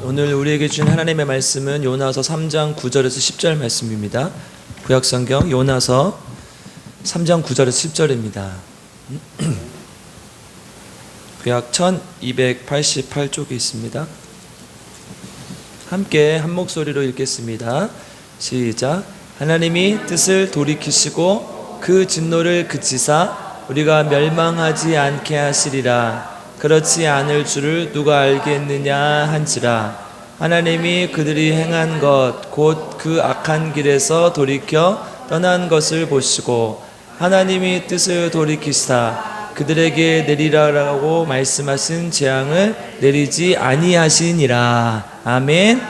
오늘 우리에게 주신 하나님의 말씀은 요나서 3장 9절에서 10절 말씀입니다. 구약성경 요나서 3장 9절에서 10절입니다. 구약 1288쪽에 있습니다. 함께 한 목소리로 읽겠습니다. 시작. 하나님이 뜻을 돌이키시고 그 진노를 그치사 우리가 멸망하지 않게 하시리라. 그렇지 않을 줄을 누가 알겠느냐 한지라. 하나님이 그들이 행한 것 곧 그 악한 길에서 돌이켜 떠난 것을 보시고 하나님이 뜻을 돌이키시사 그들에게 내리라라고 말씀하신 재앙을 내리지 아니하시니라. 아멘.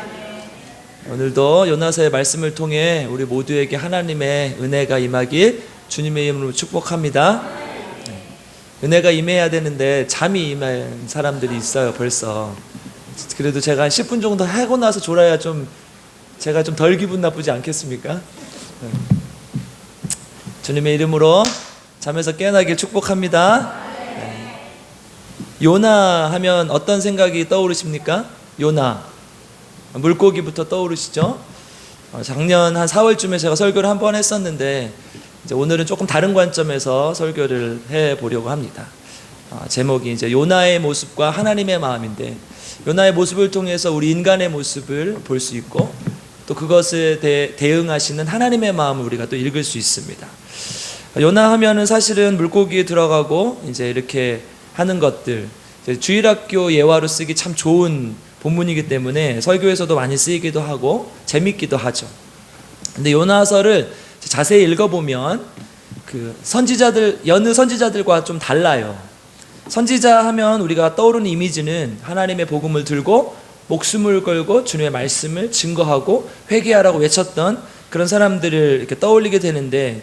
오늘도 요나서의 말씀을 통해 우리 모두에게 하나님의 은혜가 임하길 주님의 이름으로 축복합니다. 은혜가 임해야 되는데 잠이 임한 사람들이 있어요. 벌써. 그래도 제가 한 10분 정도 하고 나서 졸아야 제가 좀 덜 기분 나쁘지 않겠습니까? 주님의 이름으로 잠에서 깨어나길 축복합니다. 요나 하면 어떤 생각이 떠오르십니까? 요나. 물고기부터 떠오르시죠? 작년 한 4월쯤에 제가 설교를 한 번 했었는데 이제 오늘은 조금 다른 관점에서 설교를 해보려고 합니다. 제목이 이제 요나의 모습과 하나님의 마음인데, 요나의 모습을 통해서 우리 인간의 모습을 볼 수 있고 또 그것에 대응하시는 하나님의 마음을 우리가 또 읽을 수 있습니다. 요나 하면은 사실은 물고기에 들어가고 이제 이렇게 하는 것들, 주일학교 예화로 쓰기 참 좋은 본문이기 때문에 설교에서도 많이 쓰이기도 하고 재밌기도 하죠. 근데 요나서를 자세히 읽어보면 그 여느 선지자들과 좀 달라요. 선지자 하면 우리가 떠오르는 이미지는 하나님의 복음을 들고 목숨을 걸고 주님의 말씀을 증거하고 회개하라고 외쳤던 그런 사람들을 이렇게 떠올리게 되는데,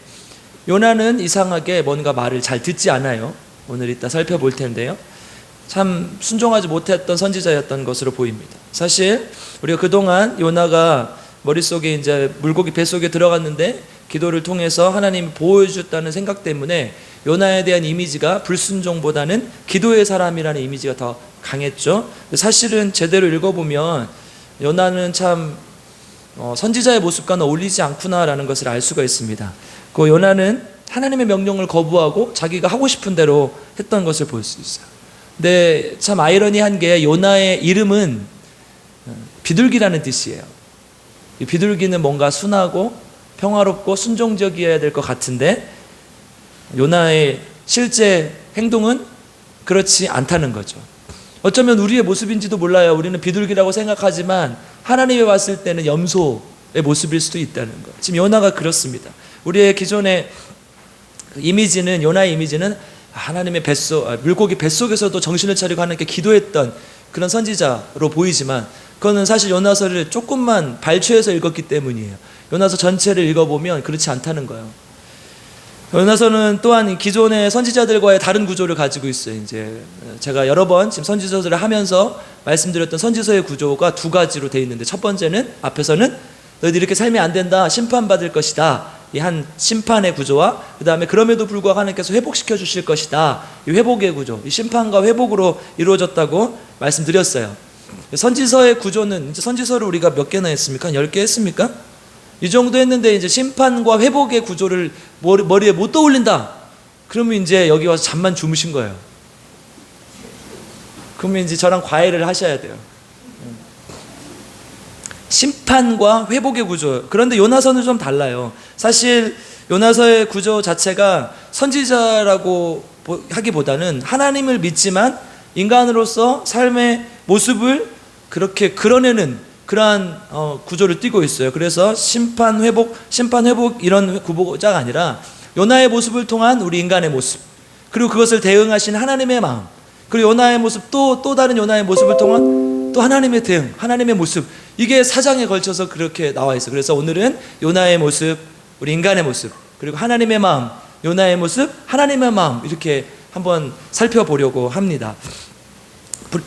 요나는 이상하게 뭔가 말을 잘 듣지 않아요. 오늘 이따 살펴볼 텐데요. 참 순종하지 못했던 선지자였던 것으로 보입니다. 사실 우리가 그동안 요나가 머릿속에 이제 물고기 뱃속에 들어갔는데 기도를 통해서 하나님이 보호해주셨다는 생각 때문에 요나에 대한 이미지가 불순종보다는 기도의 사람이라는 이미지가 더 강했죠. 사실은 제대로 읽어보면 요나는 참 선지자의 모습과는 어울리지 않구나라는 것을 알 수가 있습니다. 그 요나는 하나님의 명령을 거부하고 자기가 하고 싶은 대로 했던 것을 볼 수 있어요. 근데 참 아이러니한 게 요나의 이름은 비둘기라는 뜻이에요. 이 비둘기는 뭔가 순하고 평화롭고 순종적이어야 될 것 같은데 요나의 실제 행동은 그렇지 않다는 거죠. 어쩌면 우리의 모습인지도 몰라요. 우리는 비둘기라고 생각하지만 하나님이 봤을 때는 염소의 모습일 수도 있다는 거. 지금 요나가 그렇습니다. 우리의 기존의 이미지는, 요나의 이미지는 하나님의 물고기 뱃속에서도 정신을 차리고 하나님께 기도했던 그런 선지자로 보이지만 그거는 사실 요나서를 조금만 발췌해서 읽었기 때문이에요. 요나서 전체를 읽어보면 그렇지 않다는 거예요. 요나서는 또한 기존의 선지자들과의 다른 구조를 가지고 있어요. 이제 제가 여러 번 지금 선지서들을 하면서 말씀드렸던 선지서의 구조가 두 가지로 되어 있는데, 첫 번째는 앞에서는 너희들 이렇게 살면 안 된다, 심판받을 것이다, 이 한 심판의 구조와 그 다음에 그럼에도 불구하고 하나님께서 회복시켜 주실 것이다, 이 회복의 구조, 이 심판과 회복으로 이루어졌다고 말씀드렸어요. 선지서의 구조는, 이제 선지서를 우리가 몇 개나 했습니까? 10개 했습니까? 이 정도 했는데 이제 심판과 회복의 구조를 머리에 못 떠올린다, 그러면 이제 여기 와서 잠만 주무신 거예요. 그러면 이제 저랑 과외를 하셔야 돼요. 심판과 회복의 구조. 그런데 요나서는 좀 달라요. 사실 요나서의 구조 자체가 선지자라고 하기보다는 하나님을 믿지만 인간으로서 삶의 모습을 그렇게 그려내는 그러한 구조를 띠고 있어요. 그래서 심판, 회복 이런 구조가 아니라 요나의 모습을 통한 우리 인간의 모습, 그리고 그것을 대응하신 하나님의 마음, 그리고 요나의 모습, 또 다른 요나의 모습을 통한 또 하나님의 대응, 하나님의 모습, 이게 4장에 걸쳐서 그렇게 나와 있어요. 그래서 오늘은 요나의 모습, 우리 인간의 모습, 그리고 하나님의 마음, 요나의 모습, 하나님의 마음, 이렇게 한번 살펴보려고 합니다.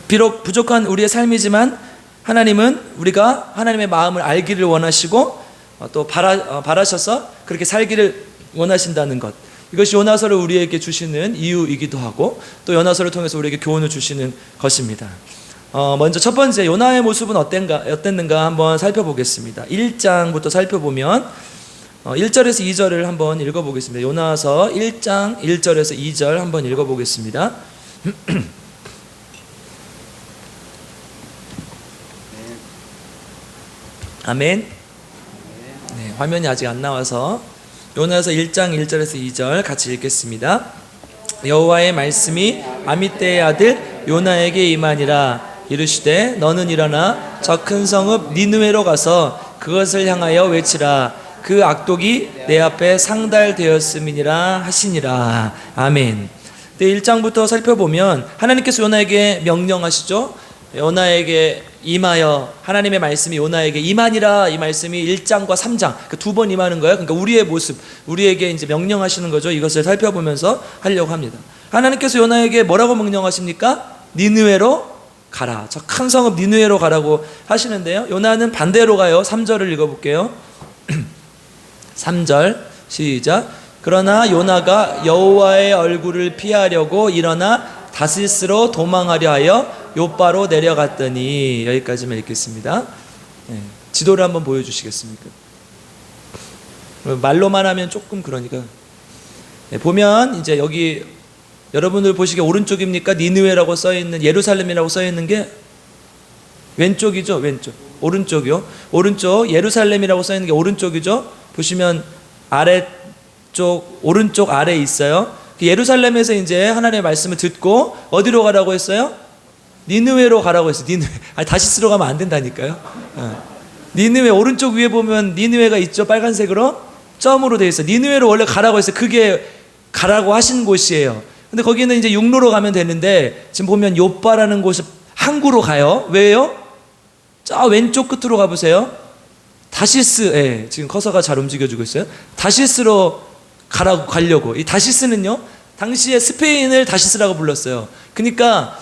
비록 부족한 우리의 삶이지만 하나님은 우리가 하나님의 마음을 알기를 원하시고 또 바라셔서 그렇게 살기를 원하신다는 것, 이것이 요나서를 우리에게 주시는 이유이기도 하고 또 요나서를 통해서 우리에게 교훈을 주시는 것입니다. 먼저 첫 번째 요나의 모습은 어땠는가 한번 살펴보겠습니다. 1장부터 살펴보면 1절에서 2절을 한번 읽어보겠습니다. 요나서 1장 1절에서 2절 한번 읽어보겠습니다. 아멘. 네, 화면이 아직 안 나와서 요나서 1장 1절에서 2절 같이 읽겠습니다. 여호와의 말씀이 아미떼의 아들 요나에게 임하니라. 이르시되 너는 일어나 저 큰 성읍 니느웨로 가서 그것을 향하여 외치라. 그 악독이 내 앞에 상달되었음이니라 하시니라. 아멘. 네, 1장부터 살펴보면 하나님께서 요나에게 명령하시죠. 요나에게 임하여, 하나님의 말씀이 요나에게 임하니라, 이 말씀이 1장과 3장 두 번 임하는 거예요. 그러니까 우리의 모습, 우리에게 이제 명령하시는 거죠. 이것을 살펴보면서 하려고 합니다. 하나님께서 요나에게 뭐라고 명령하십니까? 니느웨로 가라. 저 큰 성읍 니느웨로 가라고 하시는데요. 요나는 반대로 가요. 3절을 읽어볼게요. 3절 시작. 그러나 요나가 여호와의 얼굴을 피하려고 일어나 다시스로 도망하려 하여 요바로 내려갔더니, 여기까지만 읽겠습니다. 네, 지도를 한번 보여주시겠습니까? 말로만 하면 조금 그러니까. 네, 보면 이제 여기 여러분들 보시기에 오른쪽입니까? 니느웨라고 써있는, 예루살렘이라고 써있는 게 왼쪽이죠. 왼쪽. 오른쪽이요. 오른쪽. 예루살렘이라고 써있는 게 오른쪽이죠. 보시면 아래쪽, 오른쪽 아래에 있어요. 예루살렘에서 이제 하나님의 말씀을 듣고 어디로 가라고 했어요? 니느웨로 가라고 했어요. 니느웨. 아니, 다시스로 가면 안 된다니까요. 니느웨, 오른쪽 위에 보면 니느웨가 있죠. 빨간색으로 점으로 되어 있어요. 니느웨로 원래 가라고 했어요. 그게 가라고 하신 곳이에요. 근데 거기는 이제 육로로 가면 되는데, 지금 보면 요바라는 곳을 항구로 가요. 왜요? 저 왼쪽 끝으로 가보세요. 다시스, 예, 지금 커서가 잘 움직여주고 있어요. 다시스로 가려고. 이 다시스는요, 당시에 스페인을 다시스라고 불렀어요. 그러니까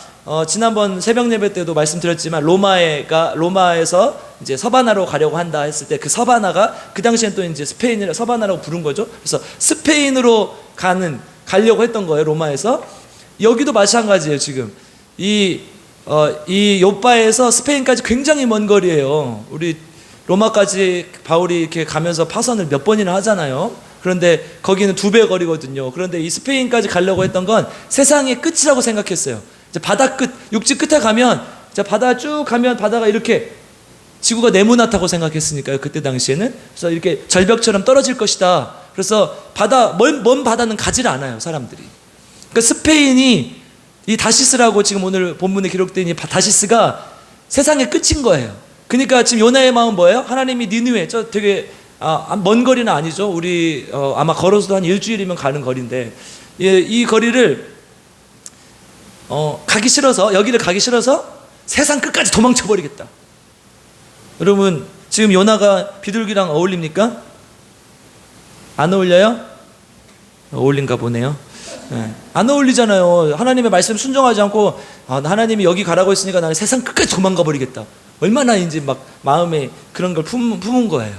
지난번 새벽 예배 때도 말씀드렸지만 로마에서 이제 서바나로 가려고 한다 했을 때 그 서바나가 그 당시엔 또 이제 스페인을 서바나라고 부른 거죠. 그래서 스페인으로 가려고 했던 거예요. 로마에서. 여기도 마찬가지예요. 지금 이 요바에서 스페인까지 굉장히 먼 거리예요. 우리 로마까지 바울이 이렇게 가면서 파선을 몇 번이나 하잖아요. 그런데 거기는 2배 거리거든요. 그런데 이 스페인까지 가려고 했던 건 세상의 끝이라고 생각했어요. 이제 바다 끝, 육지 끝에 가면, 이제 바다 쭉 가면 바다가 이렇게 지구가 네모나다고 생각했으니까요. 그때 당시에는. 그래서 이렇게 절벽처럼 떨어질 것이다. 그래서 먼 바다는 가지를 않아요, 사람들이. 그러니까 스페인이, 이 다시스라고 지금 오늘 본문에 기록된 이 다시스가 세상의 끝인 거예요. 그러니까 지금 요나의 마음 뭐예요? 하나님이 니느웨, 저 되게 먼 거리는 아니죠. 우리 아마 걸어서도 한 일주일이면 가는 거리인데, 이 거리를 가기 싫어서, 여기를 가기 싫어서 세상 끝까지 도망쳐 버리겠다. 여러분, 지금 요나가 비둘기랑 어울립니까? 안 어울려요? 어울린가 보네요. 네. 안 어울리잖아요. 하나님의 말씀 순종하지 않고 하나님이 여기 가라고 했으니까 나는 세상 끝까지 도망가 버리겠다. 얼마나 이제 막 마음에 그런 걸 품은 거예요.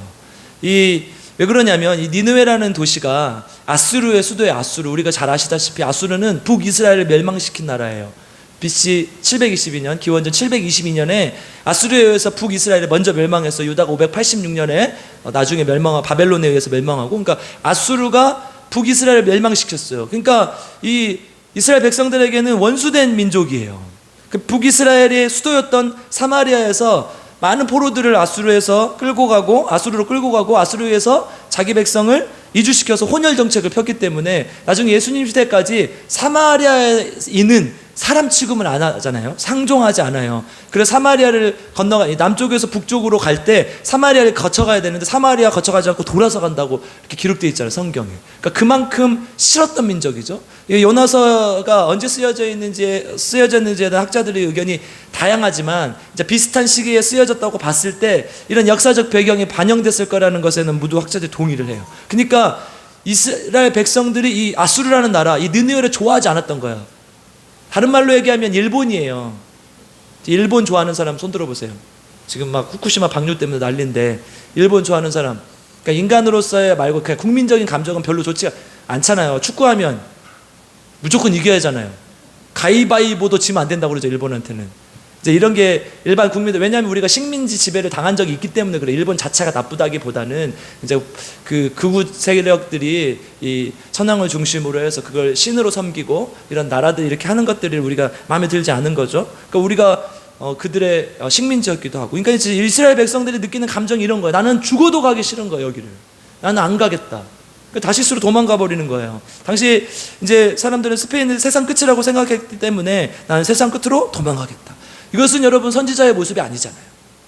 왜 그러냐면 이 니느웨라는 도시가 아수르의 수도예요. 아수르. 우리가 잘 아시다시피 아수르는 북이스라엘을 멸망시킨 나라예요. BC 722년, 기원전 722년에 아수르에 의해서 북이스라엘을 먼저 멸망해서 유다가 586년에 나중에 바벨론에 의해서 멸망하고, 그러니까 아수르가 북이스라엘을 멸망시켰어요. 그러니까 이 이스라엘 백성들에게는 원수된 민족이에요. 그 북이스라엘의 수도였던 사마리아에서 많은 포로들을 아수르로 끌고 가고 아수르에서 자기 백성을 이주시켜서 혼혈 정책을 폈기 때문에 나중에 예수님 시대까지 사마리아에 있는 사람 취급을 안 하잖아요. 상종하지 않아요. 그래서 사마리아를 남쪽에서 북쪽으로 갈 때 사마리아를 거쳐가야 되는데 사마리아 거쳐가지 않고 돌아서 간다고 이렇게 기록되어 있잖아요, 성경에. 그러니까 그만큼 싫었던 민족이죠. 요나서가 언제 쓰여졌는지에 대한 학자들의 의견이 다양하지만 이제 비슷한 시기에 쓰여졌다고 봤을 때 이런 역사적 배경이 반영됐을 거라는 것에는 모두 학자들이 동의를 해요. 그러니까 이스라엘 백성들이 이 아수르라는 나라, 이 느느웨를 좋아하지 않았던 거예요. 다른 말로 얘기하면 일본이에요. 일본 좋아하는 사람 손 들어보세요. 지금 막 후쿠시마 방류 때문에 난리인데 일본 좋아하는 사람, 그러니까 인간으로서의 말고 그냥 국민적인 감정은 별로 좋지 않잖아요. 축구하면 무조건 이겨야 하잖아요. 가위바위보도 지면 안 된다고 그러죠, 일본한테는. 이제 이런 게 일반 국민들, 왜냐하면 우리가 식민지 지배를 당한 적이 있기 때문에 그래. 일본 자체가 나쁘다기보다는 이제 그 극우 세력들이 이 천황을 중심으로 해서 그걸 신으로 섬기고 이런 나라들 이렇게 하는 것들이 우리가 마음에 들지 않은 거죠. 그러니까 우리가 그들의 식민지였기도 하고. 그러니까 이제 이스라엘 백성들이 느끼는 감정이 이런 거예요. 나는 죽어도 가기 싫은 거예요, 여기를. 나는 안 가겠다. 다시스로 도망가 버리는 거예요. 당시 이제 사람들은 스페인을 세상 끝이라고 생각했기 때문에 나는 세상 끝으로 도망가겠다. 이것은 여러분 선지자의 모습이 아니잖아요.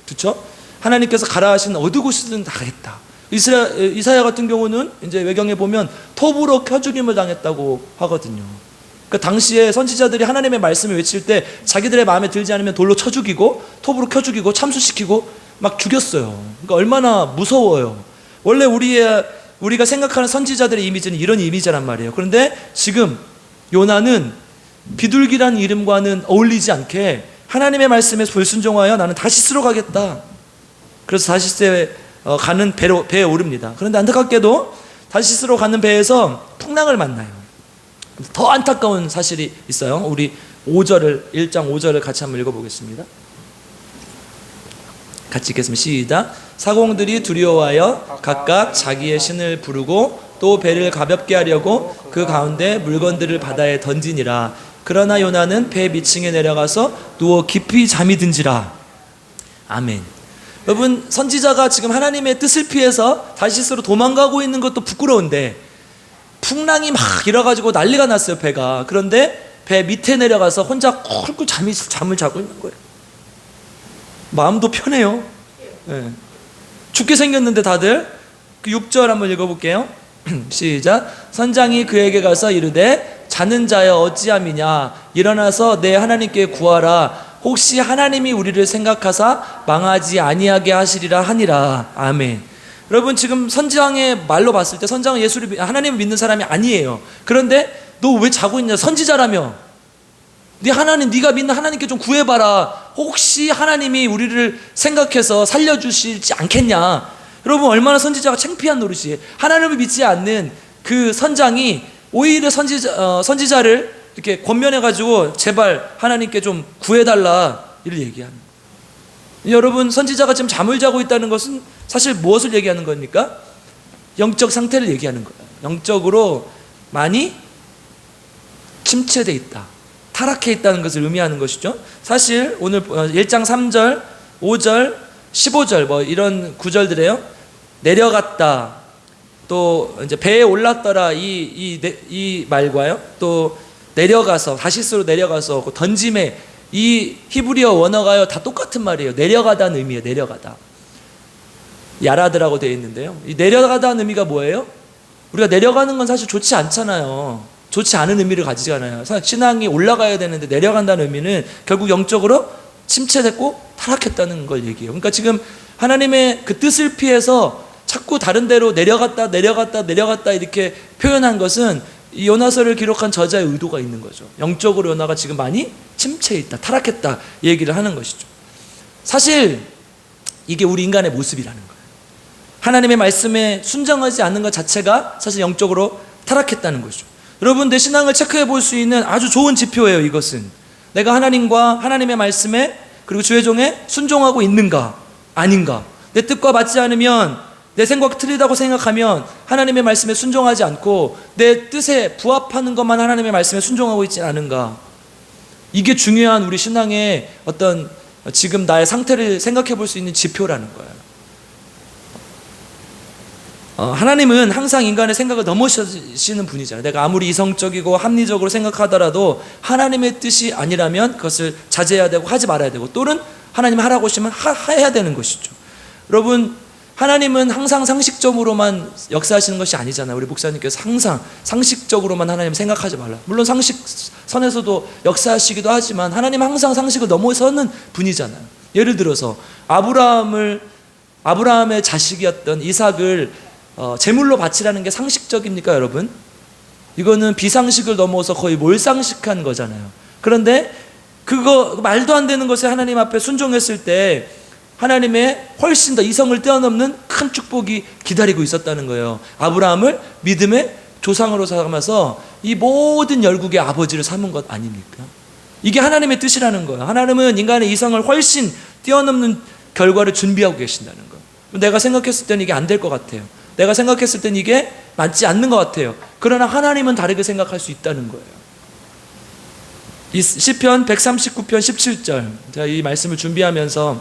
그렇죠? 하나님께서 가라 하신 어느 곳이든 다 가겠다. 이사야 같은 경우는 이제 외경에 보면 톱으로 켜 죽임을 당했다고 하거든요. 그러니까 당시에 선지자들이 하나님의 말씀을 외칠 때 자기들의 마음에 들지 않으면 돌로 쳐 죽이고 톱으로 켜 죽이고 참수시키고 막 죽였어요. 그러니까 얼마나 무서워요. 원래 우리가 생각하는 선지자들의 이미지는 이런 이미지란 말이에요. 그런데 지금 요나는 비둘기란 이름과는 어울리지 않게 하나님의 말씀에 불순종하여 나는 다시스로 가겠다. 그래서 다시스에 가는 배에 오릅니다. 그런데 안타깝게도 다시스로 가는 배에서 풍랑을 만나요. 더 안타까운 사실이 있어요. 우리 1장 5절을 같이 한번 읽어보겠습니다. 같이 읽겠습니다. 시작. 사공들이 두려워하여 각각 자기의 신을 부르고 또 배를 가볍게 하려고 그 가운데 물건들을 바다에 던지니라. 그러나 요나는 배 밑층에 내려가서 누워 깊이 잠이 든지라. 아멘. 여러분, 선지자가 지금 하나님의 뜻을 피해서 다시스로 도망가고 있는 것도 부끄러운데 풍랑이 막 일어가지고 난리가 났어요, 배가. 그런데 배 밑에 내려가서 혼자 쿨쿨 잠을 자고 있는 거예요. 마음도 편해요. 네. 죽게 생겼는데 다들. 그 6절 한번 읽어볼게요. 시작. 선장이 그에게 가서 이르되 자는 자여 어찌함이냐, 일어나서 내 하나님께 구하라. 혹시 하나님이 우리를 생각하사 망하지 아니하게 하시리라 하니라. 아멘. 여러분, 지금 선지왕의 말로 봤을 때 선지왕은 하나님을 믿는 사람이 아니에요. 그런데 너 왜 자고 있냐? 선지자라며. 네가 믿는 하나님께 좀 구해봐라. 혹시 하나님이 우리를 생각해서 살려주시지 않겠냐. 여러분, 얼마나 선지자가 창피한 노릇이에요. 하나님을 믿지 않는 그 선장이 오히려 선지자를 이렇게 권면해가지고 제발 하나님께 좀 구해달라 이를 얘기하는 거예요. 여러분, 선지자가 지금 잠을 자고 있다는 것은 사실 무엇을 얘기하는 겁니까? 영적 상태를 얘기하는 거예요. 영적으로 많이 침체되어 있다, 타락해 있다는 것을 의미하는 것이죠. 사실 오늘 1장 3절, 5절, 15절 뭐 이런 구절들이에요. 내려갔다, 또 이제 배에 올랐더라 이 말과요, 또 내려가서 다시스로 내려가서 던짐에, 이 히브리어 원어가요 다 똑같은 말이에요. 내려가다는 의미예요. 내려가다. 야라드라고 되어 있는데요. 이 내려가다는 의미가 뭐예요? 우리가 내려가는 건 사실 좋지 않잖아요. 좋지 않은 의미를 가지잖아요. 신앙이 올라가야 되는데 내려간다는 의미는 결국 영적으로 침체됐고 타락했다는 걸 얘기해요. 그러니까 지금 하나님의 그 뜻을 피해서 자꾸 다른 데로 내려갔다 이렇게 표현한 것은 이 요나서를 기록한 저자의 의도가 있는 거죠. 영적으로 요나가 지금 많이 침체해 있다, 타락했다 이 얘기를 하는 것이죠. 사실 이게 우리 인간의 모습이라는 거예요. 하나님의 말씀에 순종하지 않는 것 자체가 사실 영적으로 타락했다는 것이죠. 여러분, 내 신앙을 체크해 볼 수 있는 아주 좋은 지표예요. 이것은 내가 하나님과 하나님의 말씀에 그리고 주의 종에 순종하고 있는가 아닌가. 내 뜻과 맞지 않으면, 내 생각 틀리다고 생각하면 하나님의 말씀에 순종하지 않고 내 뜻에 부합하는 것만 하나님의 말씀에 순종하고 있지 않은가. 이게 중요한 우리 신앙의 어떤 지금 나의 상태를 생각해 볼 수 있는 지표라는 거예요. 하나님은 항상 인간의 생각을 넘어서시는 분이잖아요. 내가 아무리 이성적이고 합리적으로 생각하더라도 하나님의 뜻이 아니라면 그것을 자제해야 되고 하지 말아야 되고, 또는 하나님 하라고 하시면 해야 되는 것이죠. 여러분, 하나님은 항상 상식적으로만 역사하시는 것이 아니잖아요. 우리 목사님께서 항상 상식적으로만 하나님 생각하지 말라. 물론 상식선에서도 역사하시기도 하지만 하나님은 항상 상식을 넘어서는 분이잖아요. 예를 들어서 아브라함의 자식이었던 이삭을 제물로 바치라는 게 상식적입니까, 여러분? 이거는 비상식을 넘어서 거의 몰상식한 거잖아요. 그런데 그거 말도 안 되는 것에 하나님 앞에 순종했을 때 하나님의 훨씬 더 이성을 뛰어넘는 큰 축복이 기다리고 있었다는 거예요. 아브라함을 믿음의 조상으로 삼아서 이 모든 열국의 아버지를 삼은 것 아닙니까? 이게 하나님의 뜻이라는 거예요. 하나님은 인간의 이성을 훨씬 뛰어넘는 결과를 준비하고 계신다는 거예요. 내가 생각했을 때는 이게 안 될 것 같아요. 내가 생각했을 때는 이게 맞지 않는 것 같아요. 그러나 하나님은 다르게 생각할 수 있다는 거예요. 이 시편 139편 17절, 제가 이 말씀을 준비하면서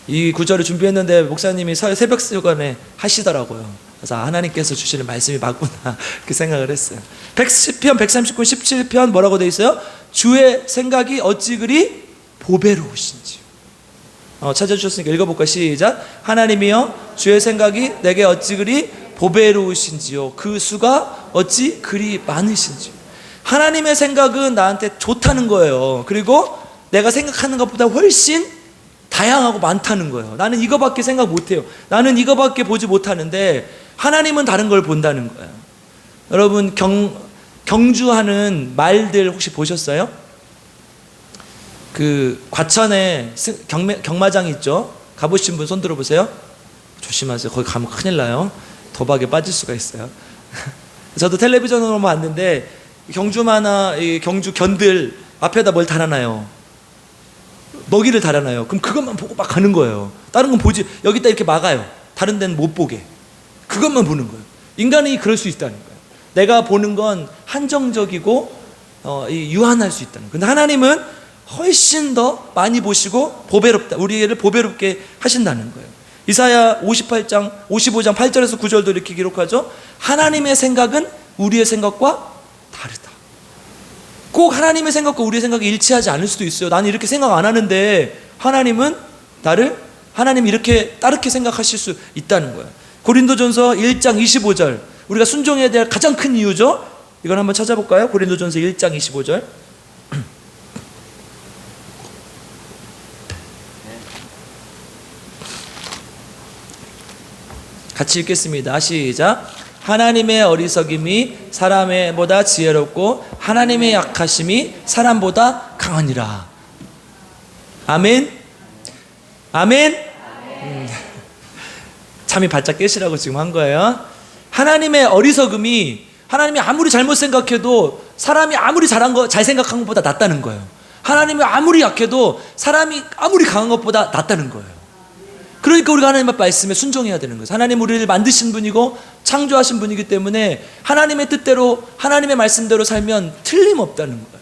이 구절을 준비했는데 목사님이 새벽 시간에 하시더라고요. 그래서 하나님께서 주시는 말씀이 맞구나 그 생각을 했어요. 시편 139, 17편 뭐라고 되어 있어요? 주의 생각이 어찌 그리 보배로우신지. 찾아주셨으니까 읽어볼까? 시작. 하나님이여 주의 생각이 내게 어찌 그리 보배로우신지요, 그 수가 어찌 그리 많으신지요. 하나님의 생각은 나한테 좋다는 거예요. 그리고 내가 생각하는 것보다 훨씬 다양하고 많다는 거예요. 나는 이거밖에 생각 못해요. 나는 이거밖에 보지 못하는데 하나님은 다른 걸 본다는 거예요. 여러분 경주하는 말들 혹시 보셨어요? 그 과천에 경마장 있죠? 가보신 분 손 들어보세요. 조심하세요. 거기 가면 큰일 나요. 도박에 빠질 수가 있어요. 저도 텔레비전으로 봤는데 경주마나 이 경주 견들 앞에다 뭘 달아놔요. 먹이를 달아놔요. 그럼 그것만 보고 막 가는 거예요. 다른 건 보지, 여기다 이렇게 막아요. 다른 데는 못 보게. 그것만 보는 거예요. 인간이 그럴 수 있다는 거예요. 내가 보는 건 한정적이고 유한할 수 있다는 거예요. 근데 하나님은 훨씬 더 많이 보시고 보배롭다, 우리를 보배롭게 하신다는 거예요. 이사야 55장 8절에서 9절도 이렇게 기록하죠. 하나님의 생각은 우리의 생각과 다르다. 꼭 하나님의 생각과 우리의 생각이 일치하지 않을 수도 있어요. 나는 이렇게 생각 안 하는데 하나님은 하나님 이렇게 다르게 생각하실 수 있다는 거예요. 고린도전서 1장 25절, 우리가 순종해야 될 가장 큰 이유죠. 이걸 한번 찾아볼까요? 고린도전서 1장 25절. 같이 읽겠습니다. 시작. 하나님의 어리석임이 사람보다 지혜롭고 하나님의 약하심이 사람보다 강하니라. 아멘. 아멘. 잠이 바짝 깨시라고 지금 한 거예요. 하나님의 어리석음이, 하나님이 아무리 잘못 생각해도 사람이 아무리 잘 생각한 것보다 낫다는 거예요. 하나님이 아무리 약해도 사람이 아무리 강한 것보다 낫다는 거예요. 그러니까 우리가 하나님의 말씀에 순종해야 되는 거예요. 하나님 우리를 만드신 분이고 창조하신 분이기 때문에 하나님의 뜻대로, 하나님의 말씀대로 살면 틀림없다는 거예요.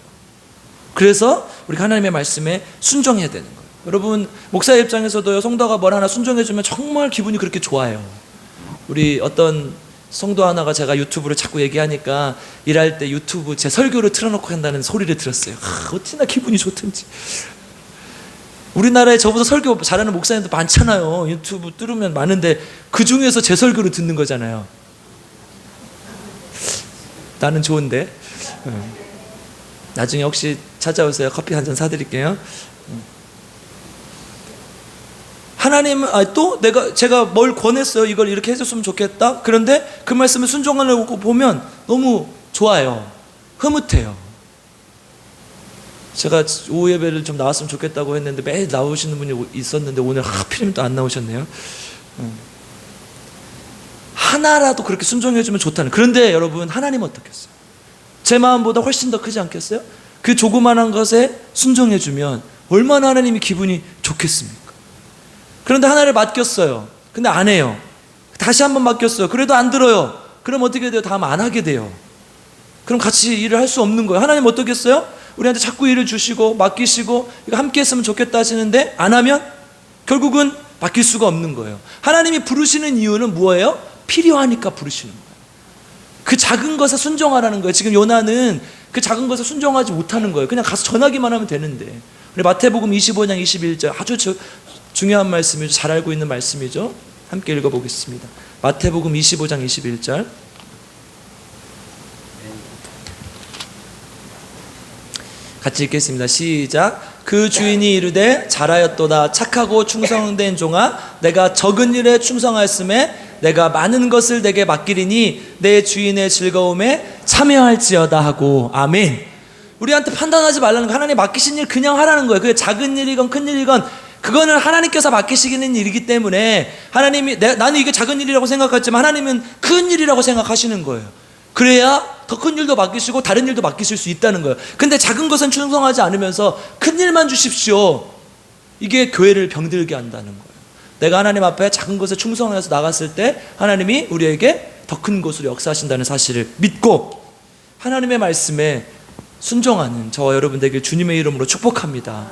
그래서 우리가 하나님의 말씀에 순종해야 되는 거예요. 여러분, 목사의 입장에서도요, 성도가 뭘 하나 순종해주면 정말 기분이 그렇게 좋아요. 우리 어떤 성도 하나가 제가 유튜브를 자꾸 얘기하니까 일할 때 유튜브 제 설교를 틀어놓고 한다는 소리를 들었어요. 어찌나 기분이 좋든지. 우리나라에 저보다 설교 잘하는 목사님도 많잖아요. 유튜브 뚫으면 많은데 그 중에서 제 설교를 듣는 거잖아요. 나는 좋은데. 나중에 혹시 찾아오세요. 커피 한 잔 사드릴게요. 하나님은 또 제가 뭘 권했어요. 이걸 이렇게 해줬으면 좋겠다. 그런데 그 말씀을 순종하려고 보면 너무 좋아요. 흐뭇해요. 제가 오후 예배를 좀 나왔으면 좋겠다고 했는데 매일 나오시는 분이 있었는데 오늘 하필이면 또 안 나오셨네요. 하나라도 그렇게 순종해주면 좋다는. 그런데 여러분, 하나님은 어떻겠어요? 제 마음보다 훨씬 더 크지 않겠어요? 그 조그만한 것에 순종해주면 얼마나 하나님이 기분이 좋겠습니까? 그런데 하나를 맡겼어요. 근데 안 해요. 다시 한번 맡겼어요. 그래도 안 들어요. 그럼 어떻게 돼요? 다음 안 하게 돼요. 그럼 같이 일을 할 수 없는 거예요. 하나님 어떻겠어요? 우리한테 자꾸 일을 주시고 맡기시고 이거 함께 했으면 좋겠다 하시는데 안 하면 결국은 맡길 수가 없는 거예요. 하나님이 부르시는 이유는 뭐예요? 필요하니까 부르시는 거예요. 그 작은 것에 순종하라는 거예요. 지금 요나는 그 작은 것에 순종하지 못하는 거예요. 그냥 가서 전하기만 하면 되는데. 우리 마태복음 25장 21절 아주 중요한 말씀이죠. 잘 알고 있는 말씀이죠. 함께 읽어보겠습니다. 마태복음 25장 21절. 같이 읽겠습니다. 시작. 그 주인이 이르되 잘하였도다 착하고 충성된 종아, 내가 적은 일에 충성하였음에 내가 많은 것을 내게 맡기리니 내 주인의 즐거움에 참여할지어다 하고. 아멘. 우리한테 판단하지 말라는 거, 하나님 맡기신 일 그냥 하라는 거예요. 그게 작은 일이건 큰 일이건 그거는 하나님께서 맡기시는 일이기 때문에 하나님이 나는 이게 작은 일이라고 생각했지만 하나님은 큰 일이라고 생각하시는 거예요. 그래야 더 큰 일도 맡기시고 다른 일도 맡기실 수 있다는 거예요. 근데 작은 것은 충성하지 않으면서 큰 일만 주십시오. 이게 교회를 병들게 한다는 거예요. 내가 하나님 앞에 작은 것에 충성해서 나갔을 때 하나님이 우리에게 더 큰 것으로 역사하신다는 사실을 믿고 하나님의 말씀에 순종하는 저와 여러분 되길 주님의 이름으로 축복합니다.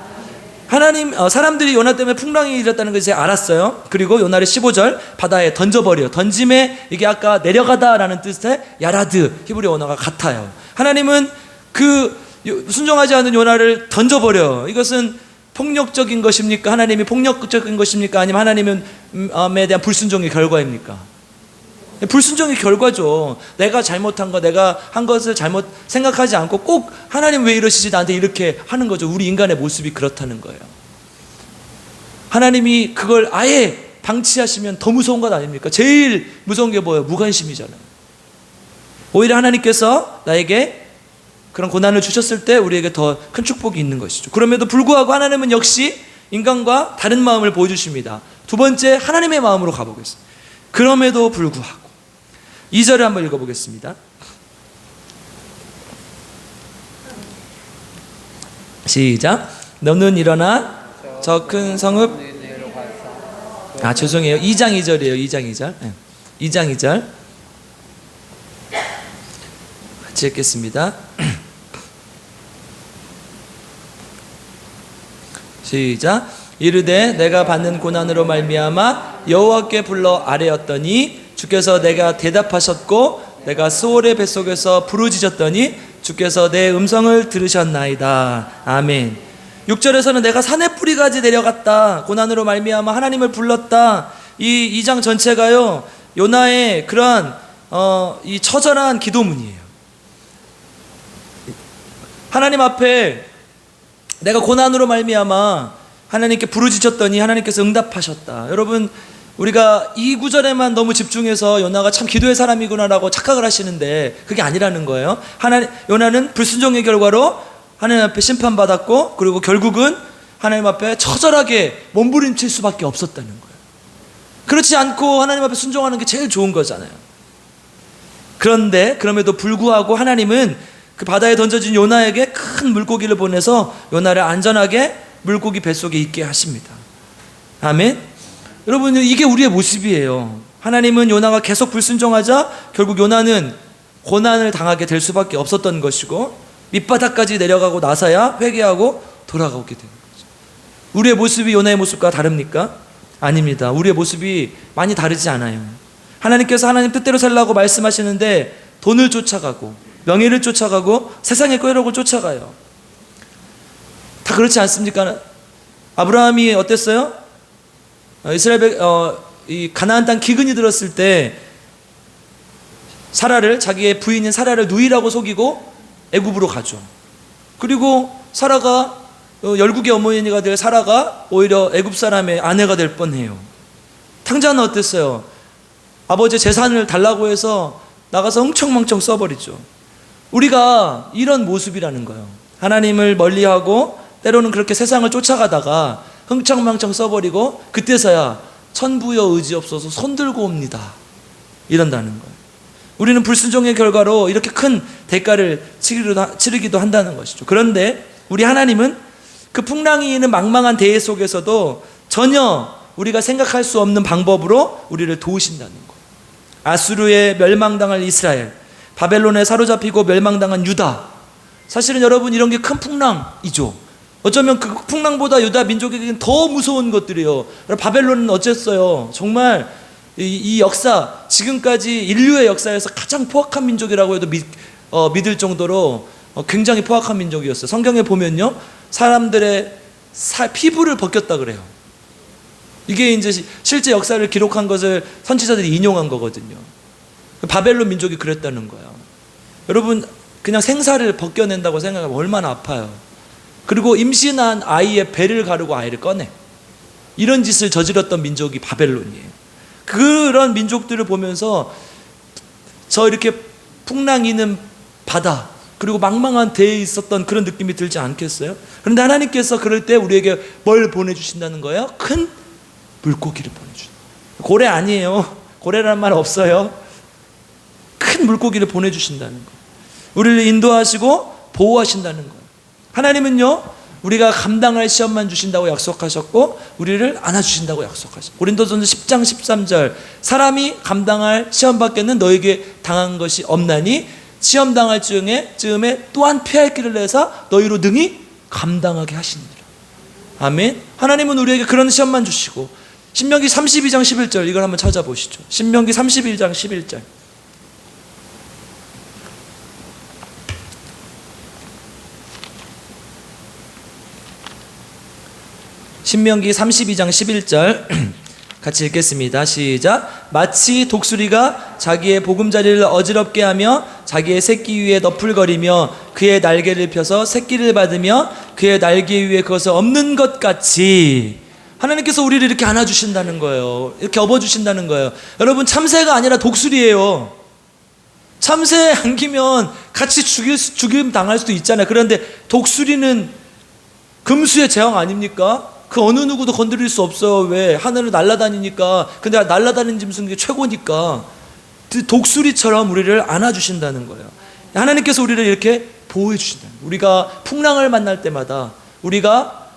하나님, 사람들이 요나 때문에 풍랑이 일었다는 것을 알았어요. 그리고 요나를 15절 바다에 던져버려. 던짐에 이게 아까 내려가다라는 뜻의 야라드 히브리 언어가 같아요. 하나님은 그 순종하지 않은 요나를 던져버려. 이것은 폭력적인 것입니까? 하나님이 폭력적인 것입니까? 아니면 하나님에 대한 불순종의 결과입니까? 불순종의 결과죠. 내가 잘못한 거, 내가 한 것을 잘못 생각하지 않고 꼭 하나님 왜 이러시지 나한테 이렇게 하는 거죠. 우리 인간의 모습이 그렇다는 거예요. 하나님이 그걸 아예 방치하시면 더 무서운 것 아닙니까? 제일 무서운 게 뭐예요? 무관심이잖아요. 오히려 하나님께서 나에게 그런 고난을 주셨을 때 우리에게 더 큰 축복이 있는 것이죠. 그럼에도 불구하고 하나님은 역시 인간과 다른 마음을 보여주십니다. 두 번째, 하나님의 마음으로 가보겠습니다. 그럼에도 불구하고 2절을 한번 읽어보겠습니다. 시작. 너는 일어나 저 큰 성읍, 죄송해요. 2장 2절이에요. 2장 2절. 2장 2절 같이 읽겠습니다. 시작. 이르되 내가 받는 고난으로 말미암아 여호와께 불러 아뢰었더니 주께서 내가 대답하셨고 내가 스올의 뱃속에서 부르짖었더니 주께서 내 음성을 들으셨나이다. 아멘. 6절에서는 내가 산의 뿌리까지 내려갔다. 고난으로 말미암아 하나님을 불렀다. 이 2장 전체가요 요나의 그러한 이 처절한 기도문이에요. 하나님 앞에 내가 고난으로 말미암아 하나님께 부르짖었더니 하나님께서 응답하셨다. 여러분, 우리가 이 구절에만 너무 집중해서 요나가 참 기도의 사람이구나라고 착각을 하시는데 그게 아니라는 거예요. 요나는 불순종의 결과로 하나님 앞에 심판받았고 그리고 결국은 하나님 앞에 처절하게 몸부림칠 수밖에 없었다는 거예요. 그렇지 않고 하나님 앞에 순종하는 게 제일 좋은 거잖아요. 그런데 그럼에도 불구하고 하나님은 그 바다에 던져진 요나에게 큰 물고기를 보내서 요나를 안전하게 물고기 뱃속에 있게 하십니다. 아멘. 여러분, 이게 우리의 모습이에요. 하나님은 요나가 계속 불순종하자 결국 요나는 고난을 당하게 될 수밖에 없었던 것이고 밑바닥까지 내려가고 나서야 회개하고 돌아가게 되는 거죠. 우리의 모습이 요나의 모습과 다릅니까? 아닙니다. 우리의 모습이 많이 다르지 않아요. 하나님께서 하나님 뜻대로 살라고 말씀하시는데 돈을 쫓아가고 명예를 쫓아가고 세상의 쾌락을 쫓아가요. 다 그렇지 않습니까? 아브라함이 어땠어요? 이 가나안 땅 기근이 들었을 때 사라를, 자기의 부인인 사라를 누이라고 속이고 애굽으로 가죠. 그리고 사라가 열국의 어머니가 될 사라가 오히려 애굽 사람의 아내가 될 뻔해요. 탕자는 어땠어요? 아버지 재산을 달라고 해서 나가서 흥청망청 써버리죠. 우리가 이런 모습이라는 거예요. 하나님을 멀리하고 때로는 그렇게 세상을 쫓아가다가 흥청망청 써버리고 그때서야 천부여 의지없어서 손들고 옵니다 이런다는 거예요. 우리는 불순종의 결과로 이렇게 큰 대가를 치르기도 한다는 것이죠. 그런데 우리 하나님은 그 풍랑이 있는 망망한 대해 속에서도 전혀 우리가 생각할 수 없는 방법으로 우리를 도우신다는 거예요. 아수르에 멸망당할 이스라엘, 바벨론에 사로잡히고 멸망당한 유다. 사실은 여러분 이런 게 큰 풍랑이죠. 어쩌면 그 풍랑보다 유다 민족에게는 더 무서운 것들이에요. 바벨론은 어쨌어요? 정말 이 역사, 지금까지 인류의 역사에서 가장 포악한 민족이라고 해도 믿을 정도로 굉장히 포악한 민족이었어요. 성경에 보면요, 사람들의 피부를 벗겼다 그래요. 이게 이제 실제 역사를 기록한 것을 선지자들이 인용한 거거든요. 바벨론 민족이 그랬다는 거예요. 여러분, 그냥 생사를 벗겨낸다고 생각하면 얼마나 아파요. 그리고 임신한 아이의 배를 가르고 아이를 꺼내. 이런 짓을 저질렀던 민족이 바벨론이에요. 그런 민족들을 보면서 저 이렇게 풍랑이는 바다 그리고 망망한 대에 있었던 그런 느낌이 들지 않겠어요? 그런데 하나님께서 그럴 때 우리에게 뭘 보내주신다는 거예요? 큰 물고기를 보내주신다. 고래 아니에요. 고래라는 말 없어요. 큰 큰 물고기를 보내주신다는 거예요. 우리를 인도하시고 보호하신다는 거예요. 하나님은요, 우리가 감당할 시험만 주신다고 약속하셨고 우리를 안아주신다고 약속하셨고, 고린도전서 10장 13절, 사람이 감당할 시험밖에는 너에게 당한 것이 없나니 시험 당할 즈음에 또한 피할 길을 내사 너희로 능히 감당하게 하시니라. 아멘. 하나님은 우리에게 그런 시험만 주시고, 신명기 32장 11절, 이걸 한번 찾아보시죠. 신명기 31장 11절. 신명기 32장 11절 같이 읽겠습니다. 시작. 마치 독수리가 자기의 보금자리를 어지럽게 하며 자기의 새끼 위에 너풀거리며 그의 날개를 펴서 새끼를 받으며 그의 날개 위에 그것을 엎는 것 같이, 하나님께서 우리를 이렇게 안아주신다는 거예요. 이렇게 업어주신다는 거예요. 여러분, 참새가 아니라 독수리예요. 참새 안기면 같이 죽임 당할 수도 있잖아요. 그런데 독수리는 금수의 제왕 아닙니까? 그 어느 누구도 건드릴 수 없어요. 왜? 하늘을 날아다니니까. 근데 날아다니는 짐승이 최고니까. 독수리처럼 우리를 안아주신다는 거예요. 하나님께서 우리를 이렇게 보호해 주신다는 거예요. 우리가 풍랑을 만날 때마다, 우리가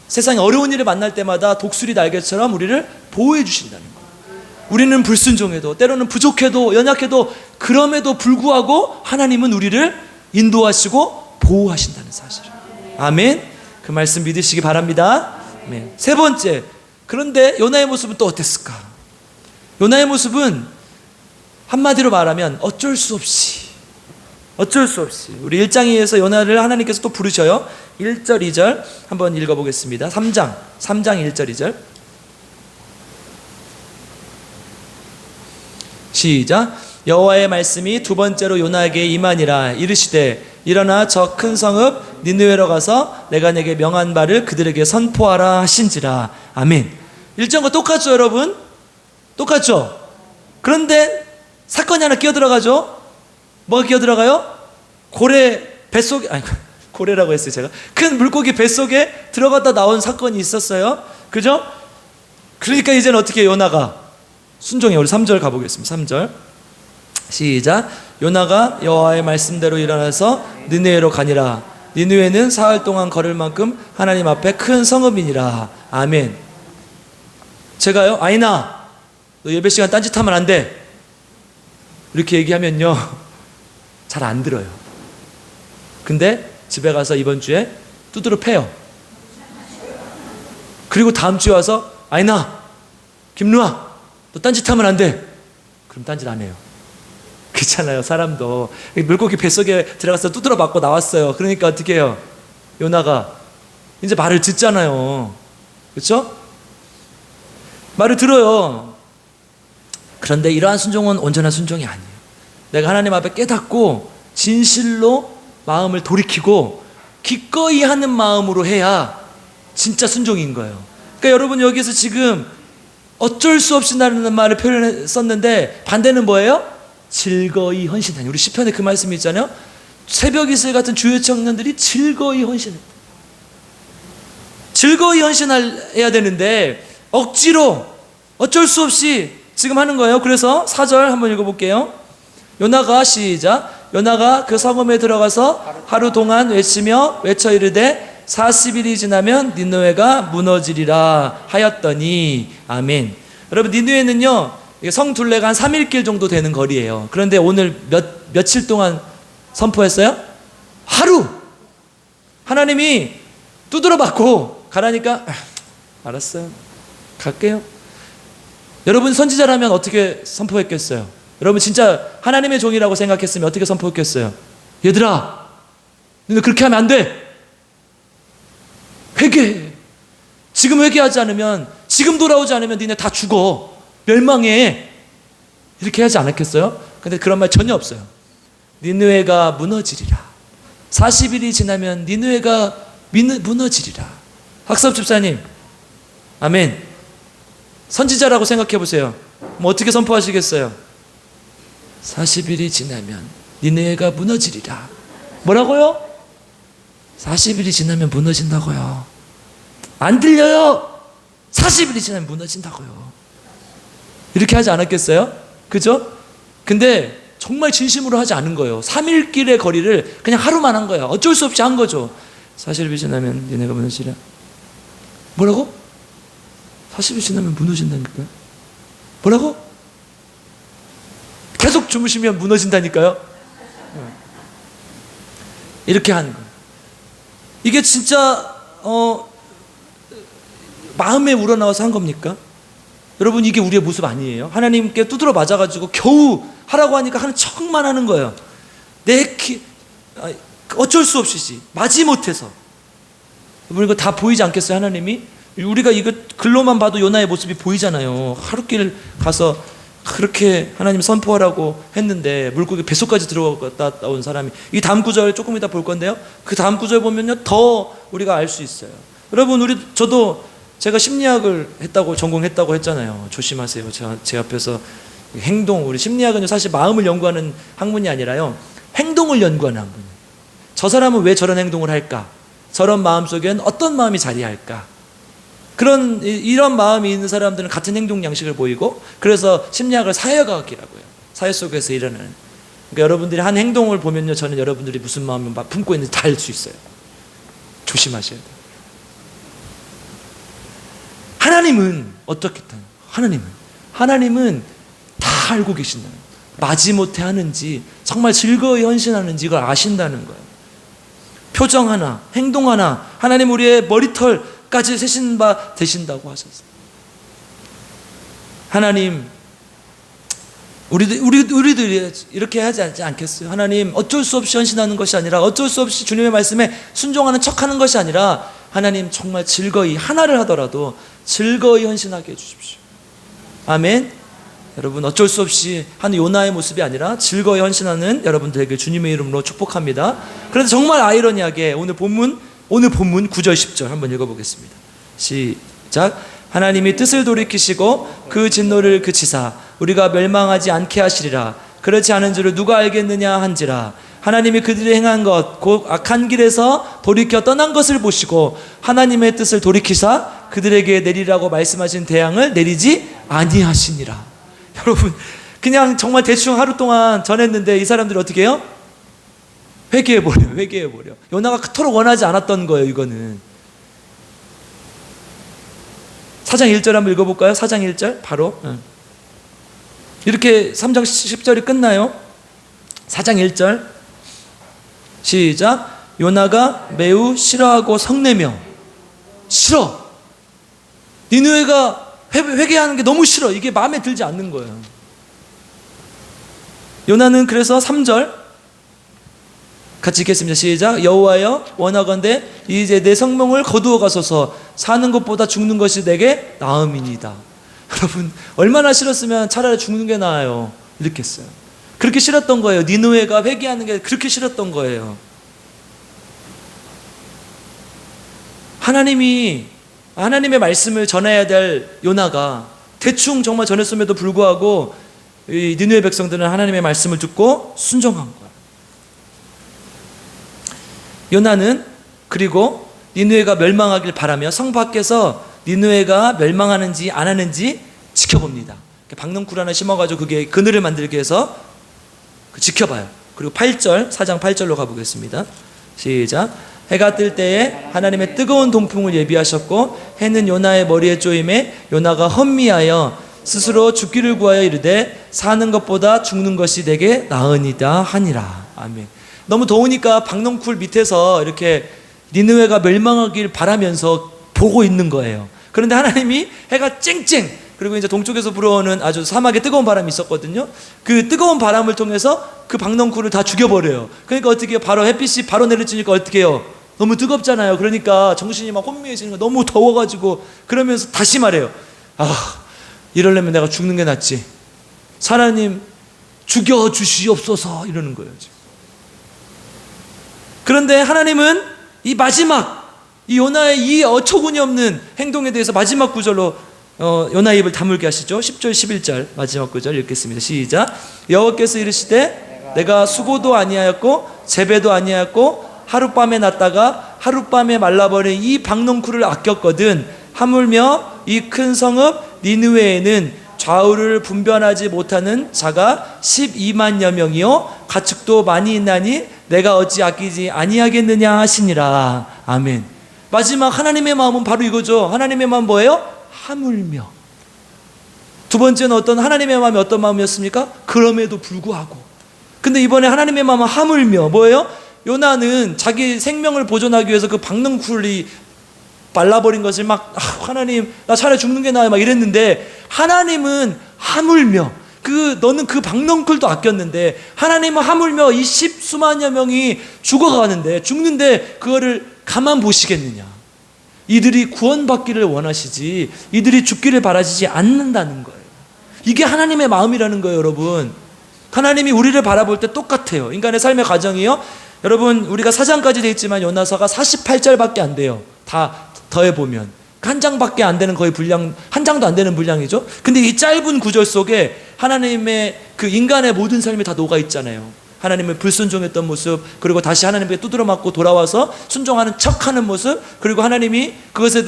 세상에 어려운 일을 만날 때마다 독수리 날개처럼 우리를 보호해 주신다는 거예요. 우리는 불순종해도, 때로는 부족해도, 연약해도, 그럼에도 불구하고 하나님은 우리를 인도하시고 보호하신다는 사실. 아멘. 그 말씀 믿으시기 바랍니다. 아멘. 세 번째, 그런데 요나의 모습은 또 어땠을까? 요나의 모습은 한마디로 말하면 어쩔 수 없이 우리 1장에서 요나를 하나님께서 또 부르셔요. 1절 2절 한번 읽어보겠습니다. 3장 1절 2절 시작. 여호와의 말씀이 두 번째로 요나에게 임하니라. 이르시되 일어나 저 큰 성읍 니느웨로 가서 내가 내게 명한 바를 그들에게 선포하라 하신지라. 아멘. 1장과 똑같죠, 여러분? 똑같죠? 그런데 사건이 하나 끼어들어가죠. 뭐가 끼어들어가요? 고래 뱃속에, 아니 고래라고 했어요 제가. 큰 물고기 뱃속에 들어갔다 나온 사건이 있었어요. 그죠? 그러니까 이제는 어떻게 해요? 요나가 순종해. 우리 3절 가보겠습니다. 3절 시작. 요나가 여호와의 말씀대로 일어나서 니느웨로 가니라. 니느웨는 사흘 동안 걸을 만큼 하나님 앞에 큰 성읍이니라. 아멘. 제가요, 아이나 너 예배 시간 딴짓하면 안 돼, 이렇게 얘기하면요 잘 안 들어요. 근데 집에 가서 이번 주에 두드러 패요. 그리고 다음 주에 와서 아이나, 김루아 너 딴짓하면 안 돼, 그럼 딴짓 안 해요. 그렇잖아요. 사람도 물고기 뱃속에 들어가서 두드러 맞고 나왔어요. 그러니까 어떻게 해요? 요나가 이제 말을 듣잖아요. 그렇죠? 말을 들어요. 그런데 이러한 순종은 온전한 순종이 아니에요. 내가 하나님 앞에 깨닫고 진실로 마음을 돌이키고 기꺼이 하는 마음으로 해야 진짜 순종인 거예요. 그러니까 여러분, 여기서 지금 어쩔 수 없이 나는 말을 표현했었는데 반대는 뭐예요? 즐거이 헌신하니. 우리 시편에 그 말씀이 있잖아요. 새벽 이슬 같은 주의 청년들이 즐거이 헌신했다. 즐거이 헌신해야 되는데 억지로 어쩔 수 없이 지금 하는 거예요. 그래서 4절 한번 읽어볼게요. 요나가 시작. 요나가 그 성읍에 들어가서 하루 동안 외쳐 이르되 40일이 지나면 니느웨가 무너지리라 하였더니. 아멘. 여러분, 니느웨는요 성 둘레가 한 3일길 정도 되는 거리예요. 그런데 오늘 며칠 동안 선포했어요? 하루. 하나님이 두드러 받고 가라니까 알았어요, 갈게요. 여러분, 선지자라면 어떻게 선포했겠어요? 여러분, 진짜 하나님의 종이라고 생각했으면 어떻게 선포했겠어요? 얘들아, 너네 그렇게 하면 안 돼. 회개해. 지금 회개하지 않으면, 지금 돌아오지 않으면 니네 다 죽어, 멸망해, 이렇게 하지 않았겠어요? 근데 그런 말 전혀 없어요. 니느웨가 무너지리라. 40일이 지나면 니느웨가 무너지리라. 학섭 집사님, 아멘. 선지자라고 생각해 보세요. 뭐 어떻게 선포하시겠어요? 40일이 지나면 니느웨가 무너지리라. 뭐라고요? 40일이 지나면 무너진다고요. 안 들려요? 40일이 지나면 무너진다고요. 이렇게 하지 않았겠어요? 그죠? 근데 정말 진심으로 하지 않은 거예요. 3일 길의 거리를 그냥 하루만 한 거예요. 어쩔 수 없이 한 거죠. 40일이 지나면 니네가 무너지라. 뭐라고? 40일이 지나면 무너진다니까요. 뭐라고? 계속 주무시면 무너진다니까요. 이렇게 하는 거예요. 이게 진짜 마음에 우러나와서 한 겁니까? 여러분, 이게 우리의 모습 아니에요? 하나님께 두드러 맞아가지고 겨우 하라고 하니까 하는 척만 하는 거예요. 어쩔 수 없이지. 마지못해서. 여러분, 이거 다 보이지 않겠어요? 하나님이? 우리가 이거 글로만 봐도 요나의 모습이 보이잖아요. 하룻길 가서 그렇게 하나님 선포하라고 했는데 물고기 뱃속까지 들어갔다 온 사람이, 이 다음 구절 조금 이따 볼 건데요, 그 다음 구절 보면요 더 우리가 알 수 있어요. 여러분, 저도 제가 심리학을 전공했다고 했잖아요. 조심하세요. 제 앞에서 우리 심리학은 사실 마음을 연구하는 학문이 아니라요, 행동을 연구하는 학문이에요. 저 사람은 왜 저런 행동을 할까? 저런 마음 속엔 어떤 마음이 자리할까? 이런 마음이 있는 사람들은 같은 행동 양식을 보이고, 그래서 심리학을 사회과학이라고 해요. 사회 속에서 일어나는. 그러니까 여러분들이 한 행동을 보면요, 저는 여러분들이 무슨 마음을 품고 있는지 다 알 수 있어요. 조심하셔야 돼요. 하나님은 어떻겠다? 하나님은 다 알고 계신다는 거예요. 마지못해 하는지 정말 즐거이 헌신하는지 이걸 아신다는 거예요. 표정 하나, 행동 하나, 하나님 우리의 머리털까지 세신 바 되신다고 하셨어요. 하나님, 우리도 이렇게 하지 않겠어요? 하나님, 어쩔 수 없이 헌신하는 것이 아니라, 어쩔 수 없이 주님의 말씀에 순종하는 척하는 것이 아니라, 하나님 정말 즐거이 하나를 하더라도 즐거이 헌신하게 해주십시오. 아멘. 여러분, 어쩔 수 없이 한 요나의 모습이 아니라 즐거이 헌신하는 여러분들에게 주님의 이름으로 축복합니다. 그런데 정말 아이러니하게 오늘 본문 9절 10절 한번 읽어보겠습니다. 시작. 하나님이 뜻을 돌이키시고 그 진노를 그치사 우리가 멸망하지 않게 하시리라. 그렇지 않은 줄을 누가 알겠느냐 한지라. 하나님이 그들이 행한 것 곧 악한 길에서 돌이켜 떠난 것을 보시고 하나님의 뜻을 돌이키사 그들에게 내리라고 말씀하신 대양을 내리지 아니하시니라. 여러분, 그냥 정말 대충 하루 동안 전했는데 이 사람들이 어떻게 해요? 회개해버려. 요나가 그토록 원하지 않았던 거예요. 이거는 4장 1절 한번 읽어볼까요? 4장 1절 바로 이렇게 3장 10절이 끝나요. 4장 1절 시작. 요나가 매우 싫어하고 성내며, 싫어, 니느웨가 회개하는 게 너무 싫어, 이게 마음에 들지 않는 거예요. 요나는 그래서 3절 같이 읽겠습니다. 시작. 여호와여, 원하건대 이제 내 성명을 거두어 가소서. 사는 것보다 죽는 것이 내게 나음이니이다. 여러분, 얼마나 싫었으면 차라리 죽는 게 나아요. 이렇게 했어요. 그렇게 싫었던 거예요. 니느웨가 회개하는 게 그렇게 싫었던 거예요. 하나님의 말씀을 전해야 될 요나가 대충 정말 전했음에도 불구하고 이 니느웨 백성들은 하나님의 말씀을 듣고 순종한 거예요. 요나는 그리고 니느웨가 멸망하길 바라며 성 밖에서 니느웨가 멸망하는지 안 하는지 지켜봅니다. 박넝쿨 하나 심어가지고 그게 그늘을 만들게 해서 지켜봐요. 그리고 8절, 4장 8절로 가보겠습니다. 시작. 해가 뜰 때에 하나님의 뜨거운 동풍을 예비하셨고 해는 요나의 머리에 쪼임에 요나가 헌미하여 스스로 죽기를 구하여 이르되 사는 것보다 죽는 것이 내게 나으니다 하니라. 아멘. 너무 더우니까 박넝쿨 밑에서 이렇게 니느웨가 멸망하길 바라면서 보고 있는 거예요. 그런데 하나님이 해가 쨍쨍, 그리고 이제 동쪽에서 불어오는 아주 사막에 뜨거운 바람이 있었거든요. 그 뜨거운 바람을 통해서 그 박넝쿨을 다 죽여버려요. 그러니까 어떻게 해요? 바로 햇빛이 바로 내려지니까 어떻게 해요? 너무 뜨겁잖아요. 그러니까 정신이 막 혼미해지는 거, 너무 더워가지고. 그러면서 다시 말해요. 이러려면 내가 죽는 게 낫지. 하나님 죽여주시옵소서, 이러는 거예요 지금. 그런데 하나님은 이 마지막, 이 요나의 이 어처구니 없는 행동에 대해서 마지막 구절로 요나의 입을 다물게 하시죠. 10절 11절 마지막 구절 읽겠습니다. 시작. 여호와께서 이르시되 내가 수고도 아니하였고 재배도 아니하였고 하룻밤에 났다가 하룻밤에 말라버린 이 박넝쿨을 아꼈거든 하물며 이 큰 성읍 니느웨에는 좌우를 분별하지 못하는 자가 12만여 명이요 가축도 많이 있나니 내가 어찌 아끼지 아니하겠느냐 하시니라. 아멘. 마지막 하나님의 마음은 바로 이거죠. 하나님의 마음 뭐예요? 하물며. 두 번째는 하나님의 마음이 어떤 마음이었습니까? 그럼에도 불구하고. 근데 이번에 하나님의 마음은 하물며 뭐예요? 요나는 자기 생명을 보존하기 위해서 그 박능쿨이 발라버린 것을 막 하나님 나 차라리 죽는 게 나아요 막 이랬는데, 하나님은 하물며 너는 그 박넝쿨도 아꼈는데 하나님은 하물며 이 십수만여 명이 죽는데 그거를 가만 보시겠느냐. 이들이 구원받기를 원하시지 이들이 죽기를 바라시지 않는다는 거예요. 이게 하나님의 마음이라는 거예요. 여러분, 하나님이 우리를 바라볼 때 똑같아요. 인간의 삶의 과정이요, 여러분 우리가 4장까지 되어 있지만 요나서가 48절밖에 안 돼요. 다 더해보면 한 장밖에 안 되는, 거의 분량 한 장도 안 되는 분량이죠. 근데 이 짧은 구절 속에 하나님의 그 인간의 모든 삶이 다 녹아 있잖아요. 하나님을 불순종했던 모습, 그리고 다시 하나님께 두드려 맞고 돌아와서 순종하는 척하는 모습, 그리고 하나님이 그것에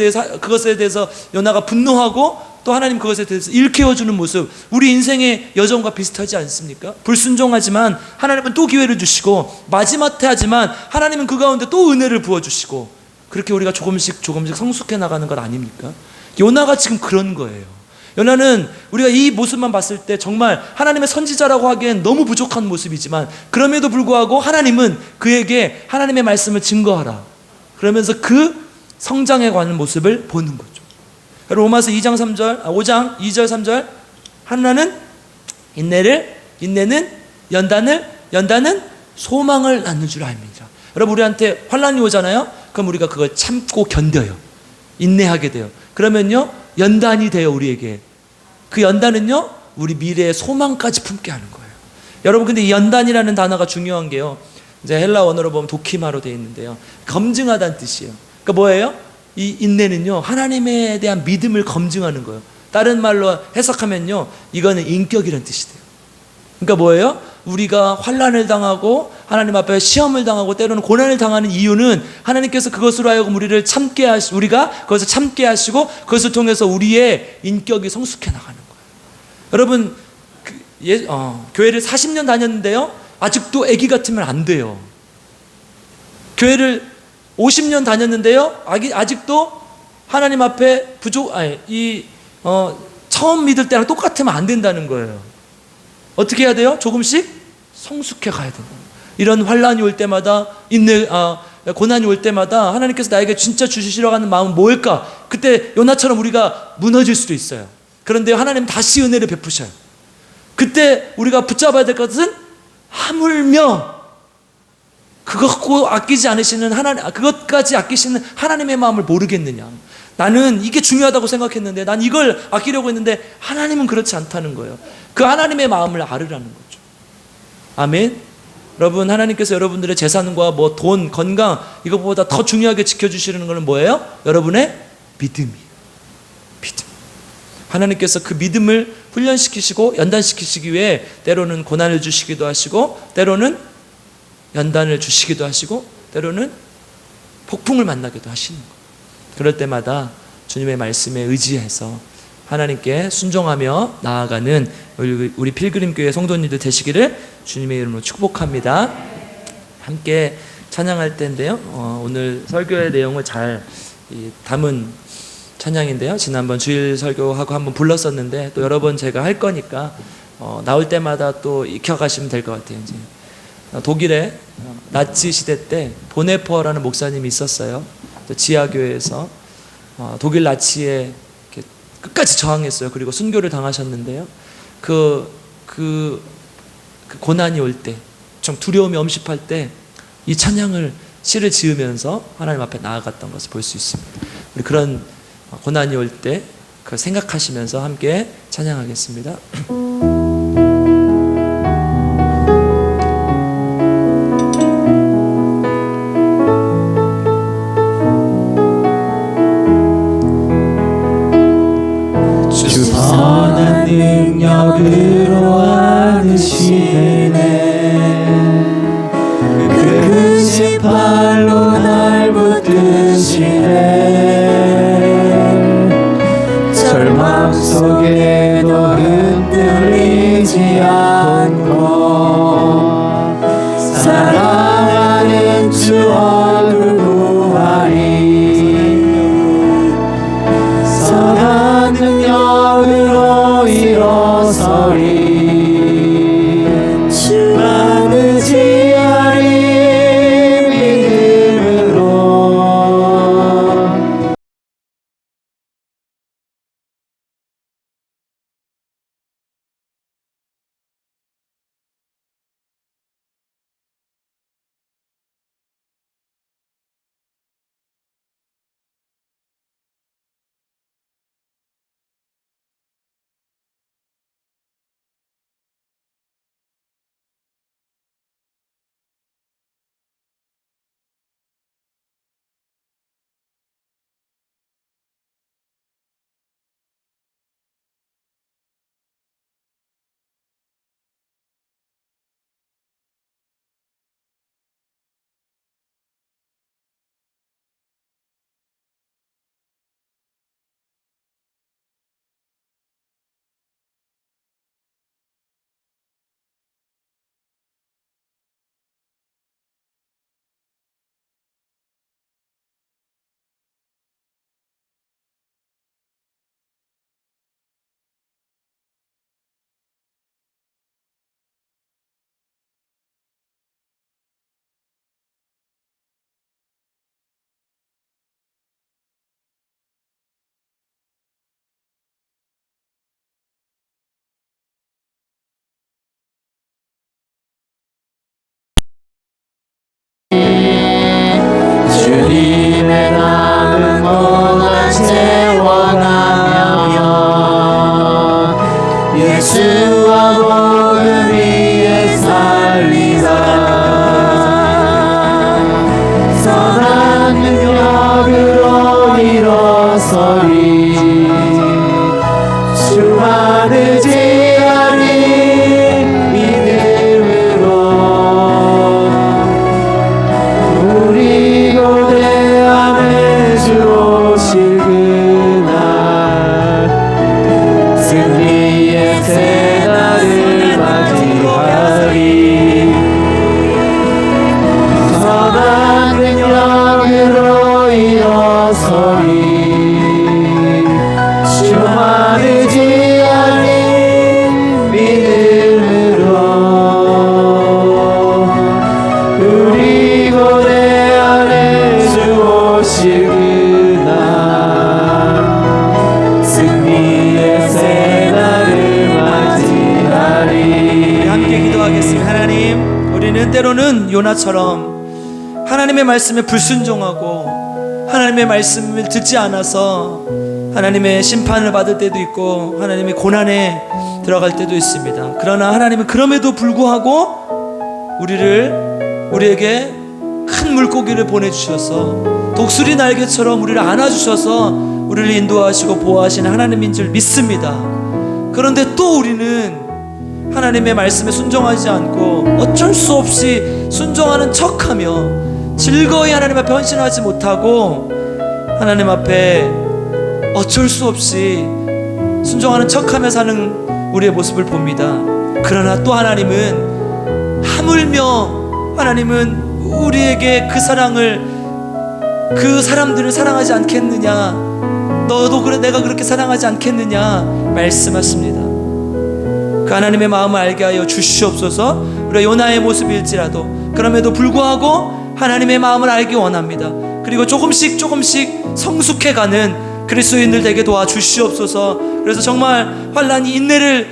대해서 요나가 분노하고 또 하나님 그것에 대해서 일깨워주는 모습, 우리 인생의 여정과 비슷하지 않습니까? 불순종하지만 하나님은 또 기회를 주시고, 마지막하지만 하나님은 그 가운데 또 은혜를 부어주시고, 그렇게 우리가 조금씩 성숙해 나가는 것 아닙니까? 요나가 지금 그런 거예요. 요나는 우리가 이 모습만 봤을 때 정말 하나님의 선지자라고 하기엔 너무 부족한 모습이지만, 그럼에도 불구하고 하나님은 그에게 하나님의 말씀을 증거하라 그러면서 그 성장해 가는 모습을 보는 거죠. 로마서 5장 2절 3절, 하나는 인내는 연단은 소망을 낳는 줄 압니다. 여러분, 우리한테 환난이 오잖아요. 그럼 우리가 그걸 참고 견뎌요. 인내하게 돼요. 그러면요 연단이 돼요. 우리에게 그 연단은요 우리 미래의 소망까지 품게 하는 거예요. 여러분, 근데 이 연단이라는 단어가 중요한 게요, 이제 헬라 원어로 보면 도키마로 되어 있는데요, 검증하다는 뜻이에요. 그러니까 뭐예요? 이 인내는요 하나님에 대한 믿음을 검증하는 거예요. 다른 말로 해석하면요 이거는 인격이라는 뜻이 돼요. 그러니까 뭐예요? 우리가 환난을 당하고 하나님 앞에 시험을 당하고 때로는 고난을 당하는 이유는 하나님께서 그것으로 하여금 우리가 그것을 참게 하시고 그것을 통해서 우리의 인격이 성숙해 나가는 거예요. 여러분, 교회를 40년 다녔는데요 아직도 애기 같으면 안 돼요. 교회를 50년 다녔는데요 아직도 하나님 앞에 처음 믿을 때랑 똑같으면 안 된다는 거예요. 어떻게 해야 돼요? 조금씩 성숙해 가야 돼요. 이런 환란이 올 때마다, 고난이 올 때마다 하나님께서 나에게 진짜 주시려고 하는 마음은 뭘까? 그때 요나처럼 우리가 무너질 수도 있어요. 그런데 하나님 다시 은혜를 베푸셔요. 그때 우리가 붙잡아야 될 것은 하물며 그것까지 아끼시는 하나님의 마음을 모르겠느냐. 나는 이게 중요하다고 생각했는데, 난 이걸 아끼려고 했는데 하나님은 그렇지 않다는 거예요. 그 하나님의 마음을 알으라는 거죠. 아멘. 여러분, 하나님께서 여러분들의 재산과 돈, 건강 이것보다 더 중요하게 지켜주시는 것은 뭐예요? 여러분의 믿음이에요. 믿음. 하나님께서 그 믿음을 훈련시키시고 연단시키시기 위해 때로는 고난을 주시기도 하시고, 때로는 연단을 주시기도 하시고, 때로는 폭풍을 만나기도 하시는 거예요. 그럴 때마다 주님의 말씀에 의지해서 하나님께 순종하며 나아가는 우리 필그림교회 성도님들 되시기를 주님의 이름으로 축복합니다. 함께 찬양할 때인데요, 오늘 설교의 내용을 잘 담은 찬양인데요, 지난번 주일 설교하고 한번 불렀었는데 또 여러 번 제가 할 거니까 나올 때마다 또 익혀가시면 될 것 같아요. 이제 독일에 나치 시대 때 보네퍼라는 목사님이 있었어요. 지하교회에서 독일 나치에 끝까지 저항했어요. 그리고 순교를 당하셨는데요, 그 고난이 올 때, 좀 두려움이 엄습할 때 이 찬양을 시를 지으면서 하나님 앞에 나아갔던 것을 볼 수 있습니다. 우리 그런 고난이 올 때 그 생각하시면서 함께 찬양하겠습니다. 주 선한 능력으로 안으시네. 그 크신 팔로 날 붙드시네. 절망 속에도 일어서리 주만을 지하리 믿음으로 우리 고대 안에 주 오실 그날 승리의 새날을 맞이하리 선한 능력으로 일어서리 주만을 지하리 믿음으로 우리 고대 안에 주 오실 그날 승리의 새날을 맞이하리. 우리 함께 기도하겠습니다. 하나님, 우리는 때로는 요나처럼 하나님의 말씀에 불순종하고 하나님의 말씀을 듣지 않아서 하나님의 심판을 받을 때도 있고 하나님의 고난에 들어갈 때도 있습니다. 그러나 하나님은 그럼에도 불구하고 우리에게 큰 물고기를 보내주셔서 독수리 날개처럼 우리를 안아주셔서 우리를 인도하시고 보호하시는 하나님인 줄 믿습니다. 그런데 또 우리는 하나님의 말씀에 순종하지 않고 어쩔 수 없이 순종하는 척하며 즐거이 하나님 앞에 헌신하지 못하고 하나님 앞에 어쩔 수 없이 순종하는 척하며 사는 우리의 모습을 봅니다. 그러나 또 하나님은 하물며 하나님은 우리에게 그 사랑을, 그 사람들을 사랑하지 않겠느냐, 너도 그래 내가 그렇게 사랑하지 않겠느냐 말씀하십니다. 그 하나님의 마음을 알게 하여 주시옵소서. 우리가 요나의 모습일지라도 그럼에도 불구하고 하나님의 마음을 알기 원합니다. 그리고 조금씩 성숙해가는 그리스도인들 되게 도와주시옵소서. 그래서 정말 환란이 인내는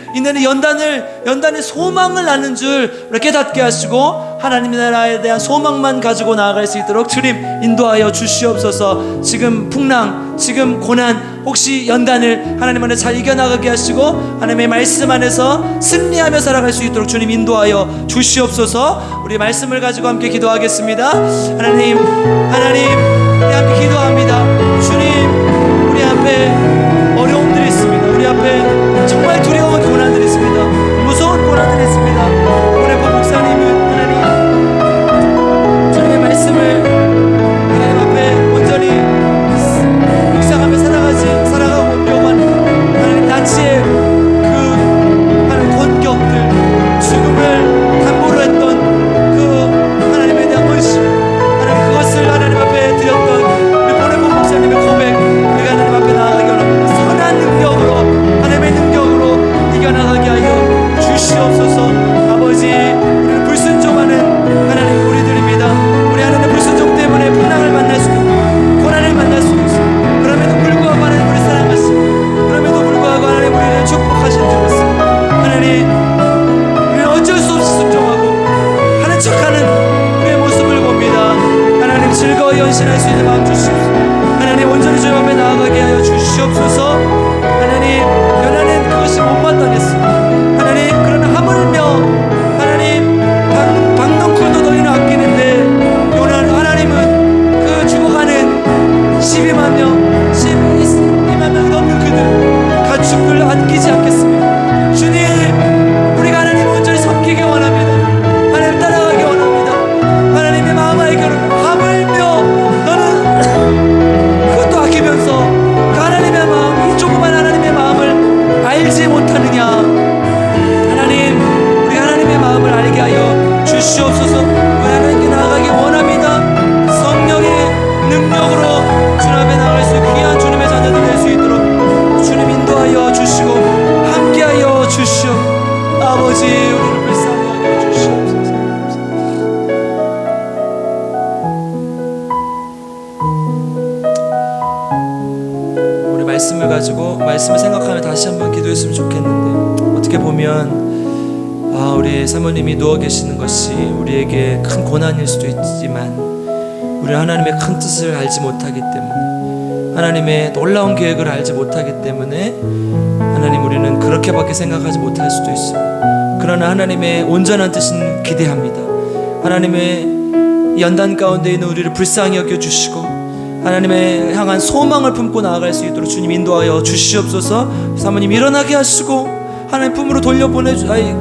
연단의 소망을 낳는 줄 우리 깨닫게 하시고 하나님의 나라에 대한 소망만 가지고 나아갈 수 있도록 주님 인도하여 주시옵소서. 지금 풍랑, 지금 고난, 혹시 연단을 하나님 안에 잘 이겨나가게 하시고 하나님의 말씀 안에서 승리하며 살아갈 수 있도록 주님 인도하여 주시옵소서. 우리 말씀을 가지고 함께 기도하겠습니다. 하나님 우리 함께 기도합니다. 주님, 우리 앞에 어려움들이 있습니다. 우리 앞에 정말 두려운 고난들이 있습니다. 무서운 고난들이 있습니다. 오늘 본 목사님은 하나님 주님의 말씀을 하나님 앞에 온전히 묵상하며 살아가고 오려고한 하나님 나치의 그 하나님 권격들, 죽음을 담보로 했던 그 하나님에 대한 헌신, 하나님 그것을 하나님 앞에 드렸던 우리 보내본 목사님의 고백, 우리가 하나님 앞에 나아가기 원합니다. 선한 능력으로, 하나님의 능력으로 이겨나가게 하여 주시옵소서. 아버지, 우리는 불순종하는 하나님 우리들입니다. 우리 하나님의 불순종 때문에 풍랑을 만날 수도 있고 고난을 만날 수도 있습니다. 그럼에도 불구하고 하나님 우리를 사랑하시고 그럼에도 불구하고 하나님 우리를 축복하시는 줄 믿습니다. 하나님, 우리는 어쩔 수 없이 순종하고 하는 척하는 우리의 모습을 봅니다. 하나님, 즐거이 헌신할 수 있는 마음 주시옵소서. 하나님, 온전히 주님 앞에 나아가게 하여 주시옵소서. 하나님, 연하는 그것이 못마땅했습니다. 하나님, 그러나 하물며 하나님 박넝쿨도 너희는 아끼는데 하나님은 그 죽어가는 12만 명이 넘는 그들 가축을 아끼지 않겠습니다. 주님, 우리가 하나님 온전히 섬기기 원합니다. 하나님 따라가기 원합니다. 하나님의 마음을 알기 원합니다. 하물며 너는 그것도 아끼면서 그 하나님의 마음, 이 조그만 하나님의 마음을 알지 못하느냐. 하나님, 우리가 하나님의 마음을 알게 하여 주시옵소서. 우리 하나님께 나아가기 원합니다. 성령의 능력으로 주님 앞에 나아갈 수 있는 귀한 주님의 자녀들 될 수 있도록 주님 인도하여 주시고 함께하여 주시옵. 아버지, 우리를 불쌍히 여겨 주시옵소서. 우리 말씀을 가지고 말씀을 생각하며 다시 한번 기도했으면 좋겠는데, 어떻게 보면 우리 사모님이 누워 계시는 것이 우리에게 큰 고난일 수도 있지만 우리 하나님의 큰 뜻을 알지 못하기 때문에, 하나님의 놀라운 계획을 알지 못하기 때문에 하나님, 우리는 그렇게밖에 생각하지 못할 수도 있습니다. 그러나 하나님의 온전한 뜻은 기대합니다. 하나님의 연단 가운데 있는 우리를 불쌍히 여겨주시고 하나님의 향한 소망을 품고 나아갈 수 있도록 주님 인도하여 주시옵소서. 사모님 일어나게 하시고 하나님 품으로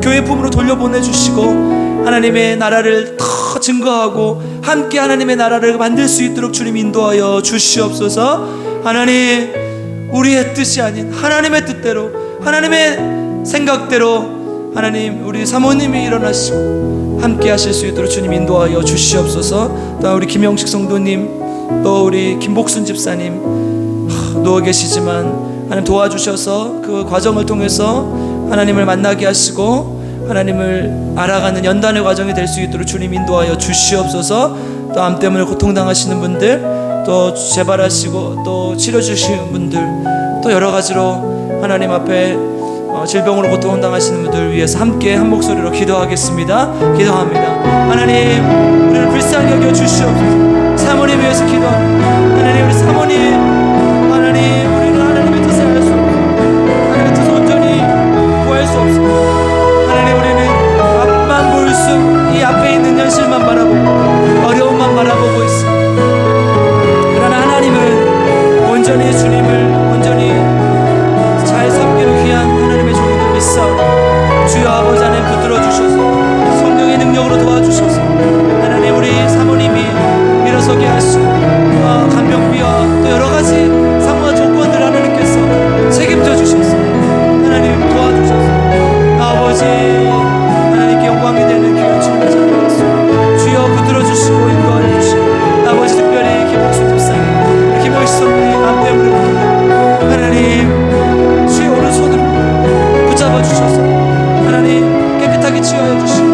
교회 품으로 돌려보내 주시고 하나님의 나라를 더 증거하고 함께 하나님의 나라를 만들 수 있도록 주님 인도하여 주시옵소서. 하나님, 우리의 뜻이 아닌 하나님의 뜻대로, 하나님의 생각대로 하나님 우리 사모님이 일어나시고 함께 하실 수 있도록 주님 인도하여 주시옵소서. 또 우리 김영식 성도님, 또 우리 김복순 집사님 누워 계시지만 하나님 도와주셔서 그 과정을 통해서 하나님을 만나게 하시고 하나님을 알아가는 연단의 과정이 될 수 있도록 주님 인도하여 주시옵소서. 또 암 때문에 고통당하시는 분들, 또 재발하시고 또 치료 주시는 분들, 또 여러 가지로 하나님 앞에 질병으로 고통당하시는 분들 위해서 함께 한 목소리로 기도하겠습니다. 기도합니다. 하나님, 우리를 불쌍히 여겨 주시옵소서. 사모님 위해서 기도합니다. 하나님, 우리 사모님, 하나님, 우리는 하나님의 뜻을 알 수 없고 하나님의 뜻을 온전히 구할 수 없습니다. 하나님, 우리는 앞만 볼 수, 이 앞에 있는 현실만 바라보고 어려움만 바라보고 있습니다. 그러나 하나님은 온전히 주님을 온전히 잘 섬기는 귀한 하나님의 종을 믿사오니 주여 아버지 하나님 붙들어 주셔서 성령의 능력으로 도와주셔서 하나님 우리 사모님이 일어서게 하시고 간병비와 또 여러 가지 상황과 조건들 하나님께서 책임져 주셔서 하나님 도와주셔서 아버지 하나님께 영광이 되는 귀한 주님을 찬양하겠습니다. 주여 붙들어 주시고 인도하여 주시고 아버지 특별히 김복순 집사님, 김영식 성도님 암 때문에 하나님 주의 오른손으로 붙잡아 주셔서 하나님 깨끗하게 치유하여 주시고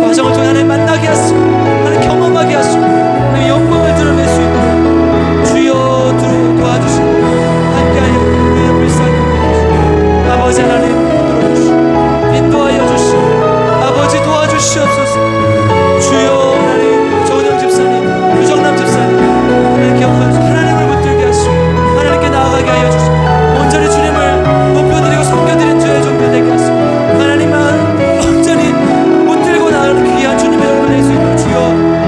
과정을 통해 하나님 만나게 하시고 하나님 경험하게 하시고 하나님 영광을 드러낼 수 있도록 주여 도와주시고 함께하여 우리의 불쌍히 여겨주시고 아버지 하나님 붙들어 주시고 인도하여 주시고 아버지 도와주시옵소서. 주여 하나님 정은영 집사님, 유정남 집사님 하나님 기억하셔서 하나님을 붙들게 하시고 하나님께 나아가게 하여 주시고 온전히 주님을 높여드리고 섬겨드린 주의 종들 되게 하시고 하나님만 온전히 붙들고 나아가는 귀한 주님의 영광을 낼 수 있도록 주여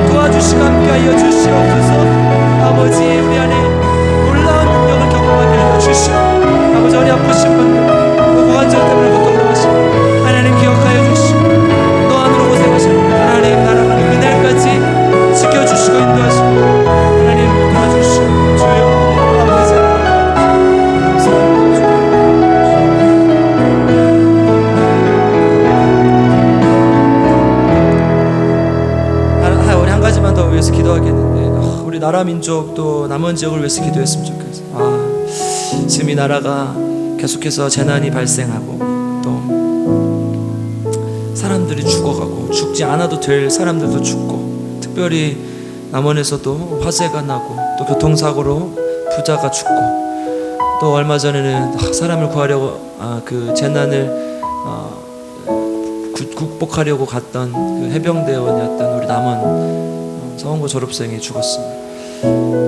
도와주시고 함께하여 주시옵소서. 아버지 우리 안에 놀라운 능력을 경험하게 하여 주시고 아버지 허리 아프신 분들 또 고관절 때문에 고통당하시고 하나님 기억하여 주시고 또 안으로 고생하시는 하나님 날아가는 그날까지 지켜주시고 인도하시고 하나님 도와주시고 주여 아버지 감사합니다. 우리 한 가지만 더 위해서 기도하겠는데 우리 나라 민족 또 남은 지역을 위해서 기도했으면 좋겠어요. 지금 이 나라가 계속해서 재난이 발생하고 또 사람들이 죽어가고 죽지 않아도 될 사람들도 죽고 특별히 남원에서도 화재가 나고 또 교통사고로 부자가 죽고 또 얼마 전에는 사람을 구하려고 그 재난을 극복하려고 갔던 그 해병대원이었던 우리 남원 서원고 졸업생이 죽었습니다.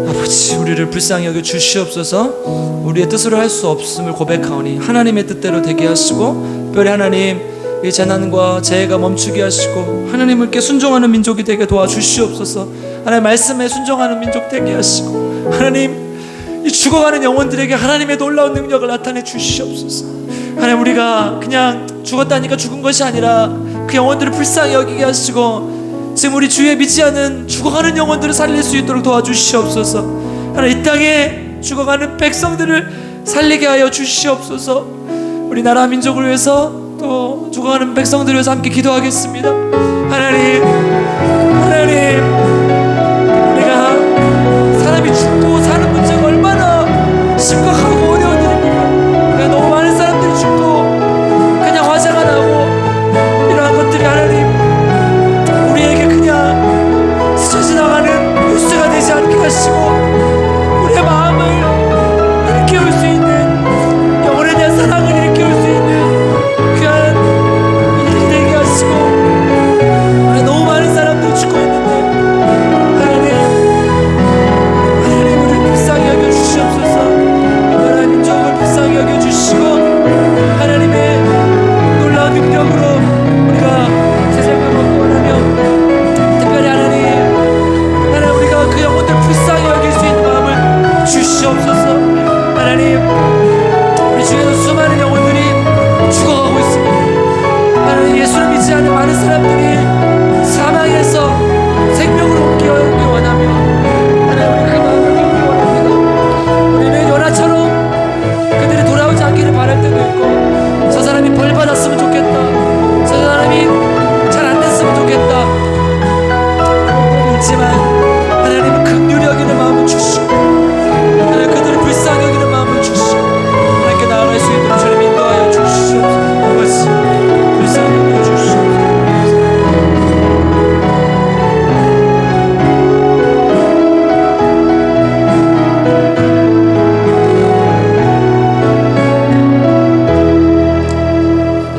아버지 우리를 불쌍히 여겨 주시옵소서. 우리의 뜻으로 할 수 없음을 고백하오니 하나님의 뜻대로 되게 하시고 특별히 하나님 이 재난과 재해가 멈추게 하시고 하나님께 순종하는 민족이 되게 도와주시옵소서. 하나님 말씀에 순종하는 민족 되게 하시고 하나님 이 죽어가는 영혼들에게 하나님의 놀라운 능력을 나타내 주시옵소서. 하나님 우리가 그냥 죽었다니까 죽은 것이 아니라 그 영혼들을 불쌍히 여기게 하시고 지금 우리 주위에 믿지 않은 죽어가는 영혼들을 살릴 수 있도록 도와주시옵소서. 하나님 이 땅에 죽어가는 백성들을 살리게 하여 주시옵소서. 우리 나라 민족을 위해서 또 죽어가는 백성들을 위해서 함께 기도하겠습니다. 하나님 우리가 사람이 죽고 사는 문제가 얼마나 심각하고 어려운 일입니까? 그냥 너무 많은 사람들이 죽고 그냥 화재가 나고 이러한 것들이 하나님 우리에게 그냥 스쳐 지나가는 뉴스가 되지 않게 하시고 우리의 마음을 일깨울 수 있는 영혼에 대한 사랑을 일깨울 수 있는 귀한 일들이 되게 하시고 너무 많은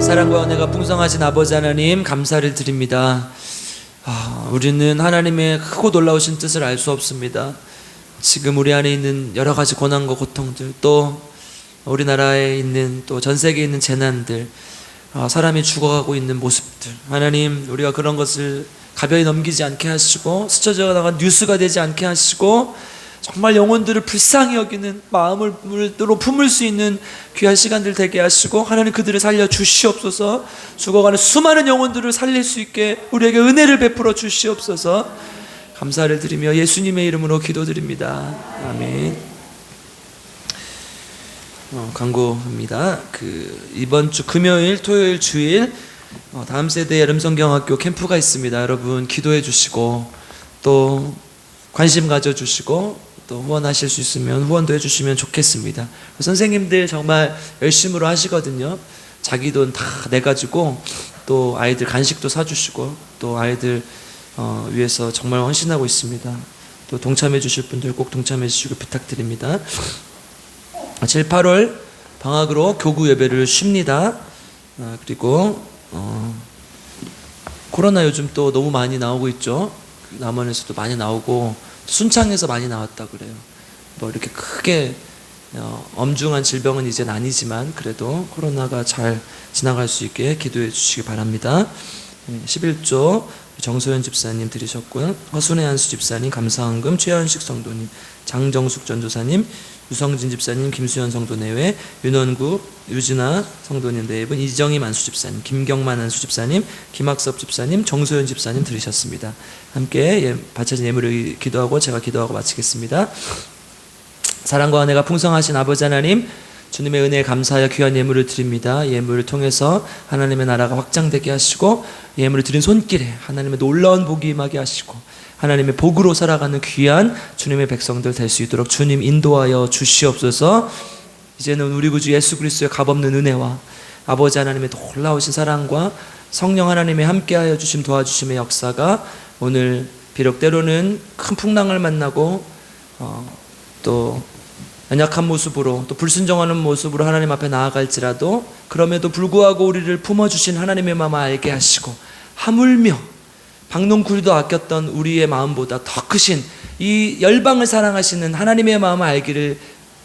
사랑과 은혜가 풍성하신 아버지 하나님 감사를 드립니다. 우리는 하나님의 크고 놀라우신 뜻을 알 수 없습니다. 지금 우리 안에 있는 여러 가지 고난과 고통들, 또 우리나라에 있는, 또 전 세계에 있는 재난들, 사람이 죽어가고 있는 모습들, 하나님, 우리가 그런 것을 가벼이 넘기지 않게 하시고 스쳐져 나간 뉴스가 되지 않게 하시고 정말 영혼들을 불쌍히 여기는 마음을 품을 수 있는 귀한 시간들 되게 하시고, 하나님 그들을 살려 주시옵소서. 죽어가는 수많은 영혼들을 살릴 수 있게 우리에게 은혜를 베풀어 주시옵소서. 감사를 드리며 예수님의 이름으로 기도드립니다. 아멘. 광고합니다. 이번 주 금요일, 토요일, 주일 다음 세대 여름성경학교 캠프가 있습니다. 여러분 기도해 주시고 또 관심 가져주시고 또 후원하실 수 있으면 후원도 해주시면 좋겠습니다. 선생님들 정말 열심으로 하시거든요. 자기 돈 다 내가지고 또 아이들 간식도 사주시고 또 아이들 위해서 정말 헌신하고 있습니다. 또 동참해 주실 분들 꼭 동참해 주시고 부탁드립니다. 7, 8월 방학으로 교구 예배를 쉽니다. 그리고 코로나 요즘 또 너무 많이 나오고 있죠. 남원에서도 많이 나오고 순창에서 많이 나왔다 그래요. 뭐 이렇게 크게 엄중한 질병은 이제는 아니지만 그래도 코로나가 잘 지나갈 수 있게 기도해 주시기 바랍니다. 11조 정소연 집사님 드리셨고요. 허순혜 한수 집사님, 감사헌금 최현식 성도님, 장정숙 전도사님, 유성진 집사님, 김수현 성도 내외, 윤원구, 유진아 성도님 네 분, 이정희 만수 집사님, 김경만 한수 집사님, 김학섭 집사님, 정소연 집사님 들으셨습니다. 함께 바쳐진 예물을 기도하고 제가 기도하고 마치겠습니다. 사랑과 은혜가 풍성하신 아버지 하나님, 주님의 은혜에 감사하여 귀한 예물을 드립니다. 예물을 통해서 하나님의 나라가 확장되게 하시고 예물을 드린 손길에 하나님의 놀라운 복이 임하게 하시고 하나님의 복으로 살아가는 귀한 주님의 백성들 될 수 있도록 주님 인도하여 주시옵소서. 이제는 우리 구주 예수 그리스도의 값없는 은혜와 아버지 하나님의 놀라우신 사랑과 성령 하나님의 함께하여 주심 도와주심의 역사가 오늘 비록 때로는 큰 풍랑을 만나고 또 연약한 모습으로 또 불순종하는 모습으로 하나님 앞에 나아갈지라도 그럼에도 불구하고 우리를 품어주신 하나님의 마음을 알게 하시고 하물며 박농쿨도 아꼈던 우리의 마음보다 더 크신 이 열방을 사랑하시는 하나님의 마음을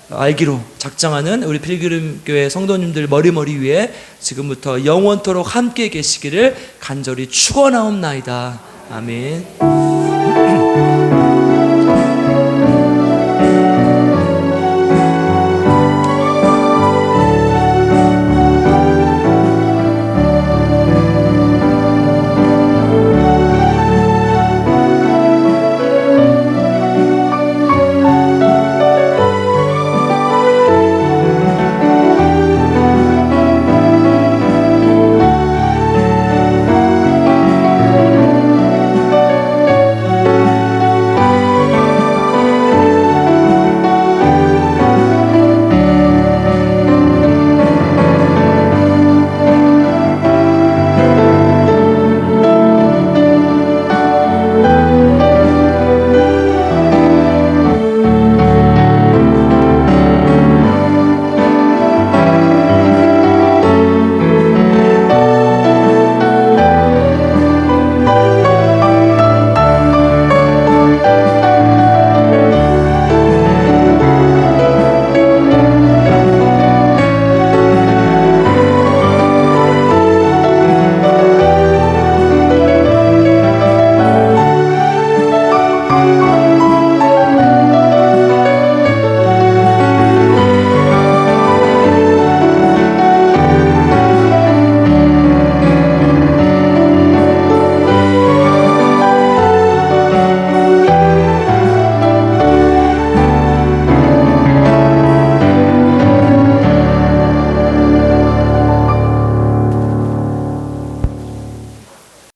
알기로 작정하는 우리 필그림교회 성도님들 머리머리 위에 지금부터 영원토록 함께 계시기를 간절히 축원하옵나이다. 아멘.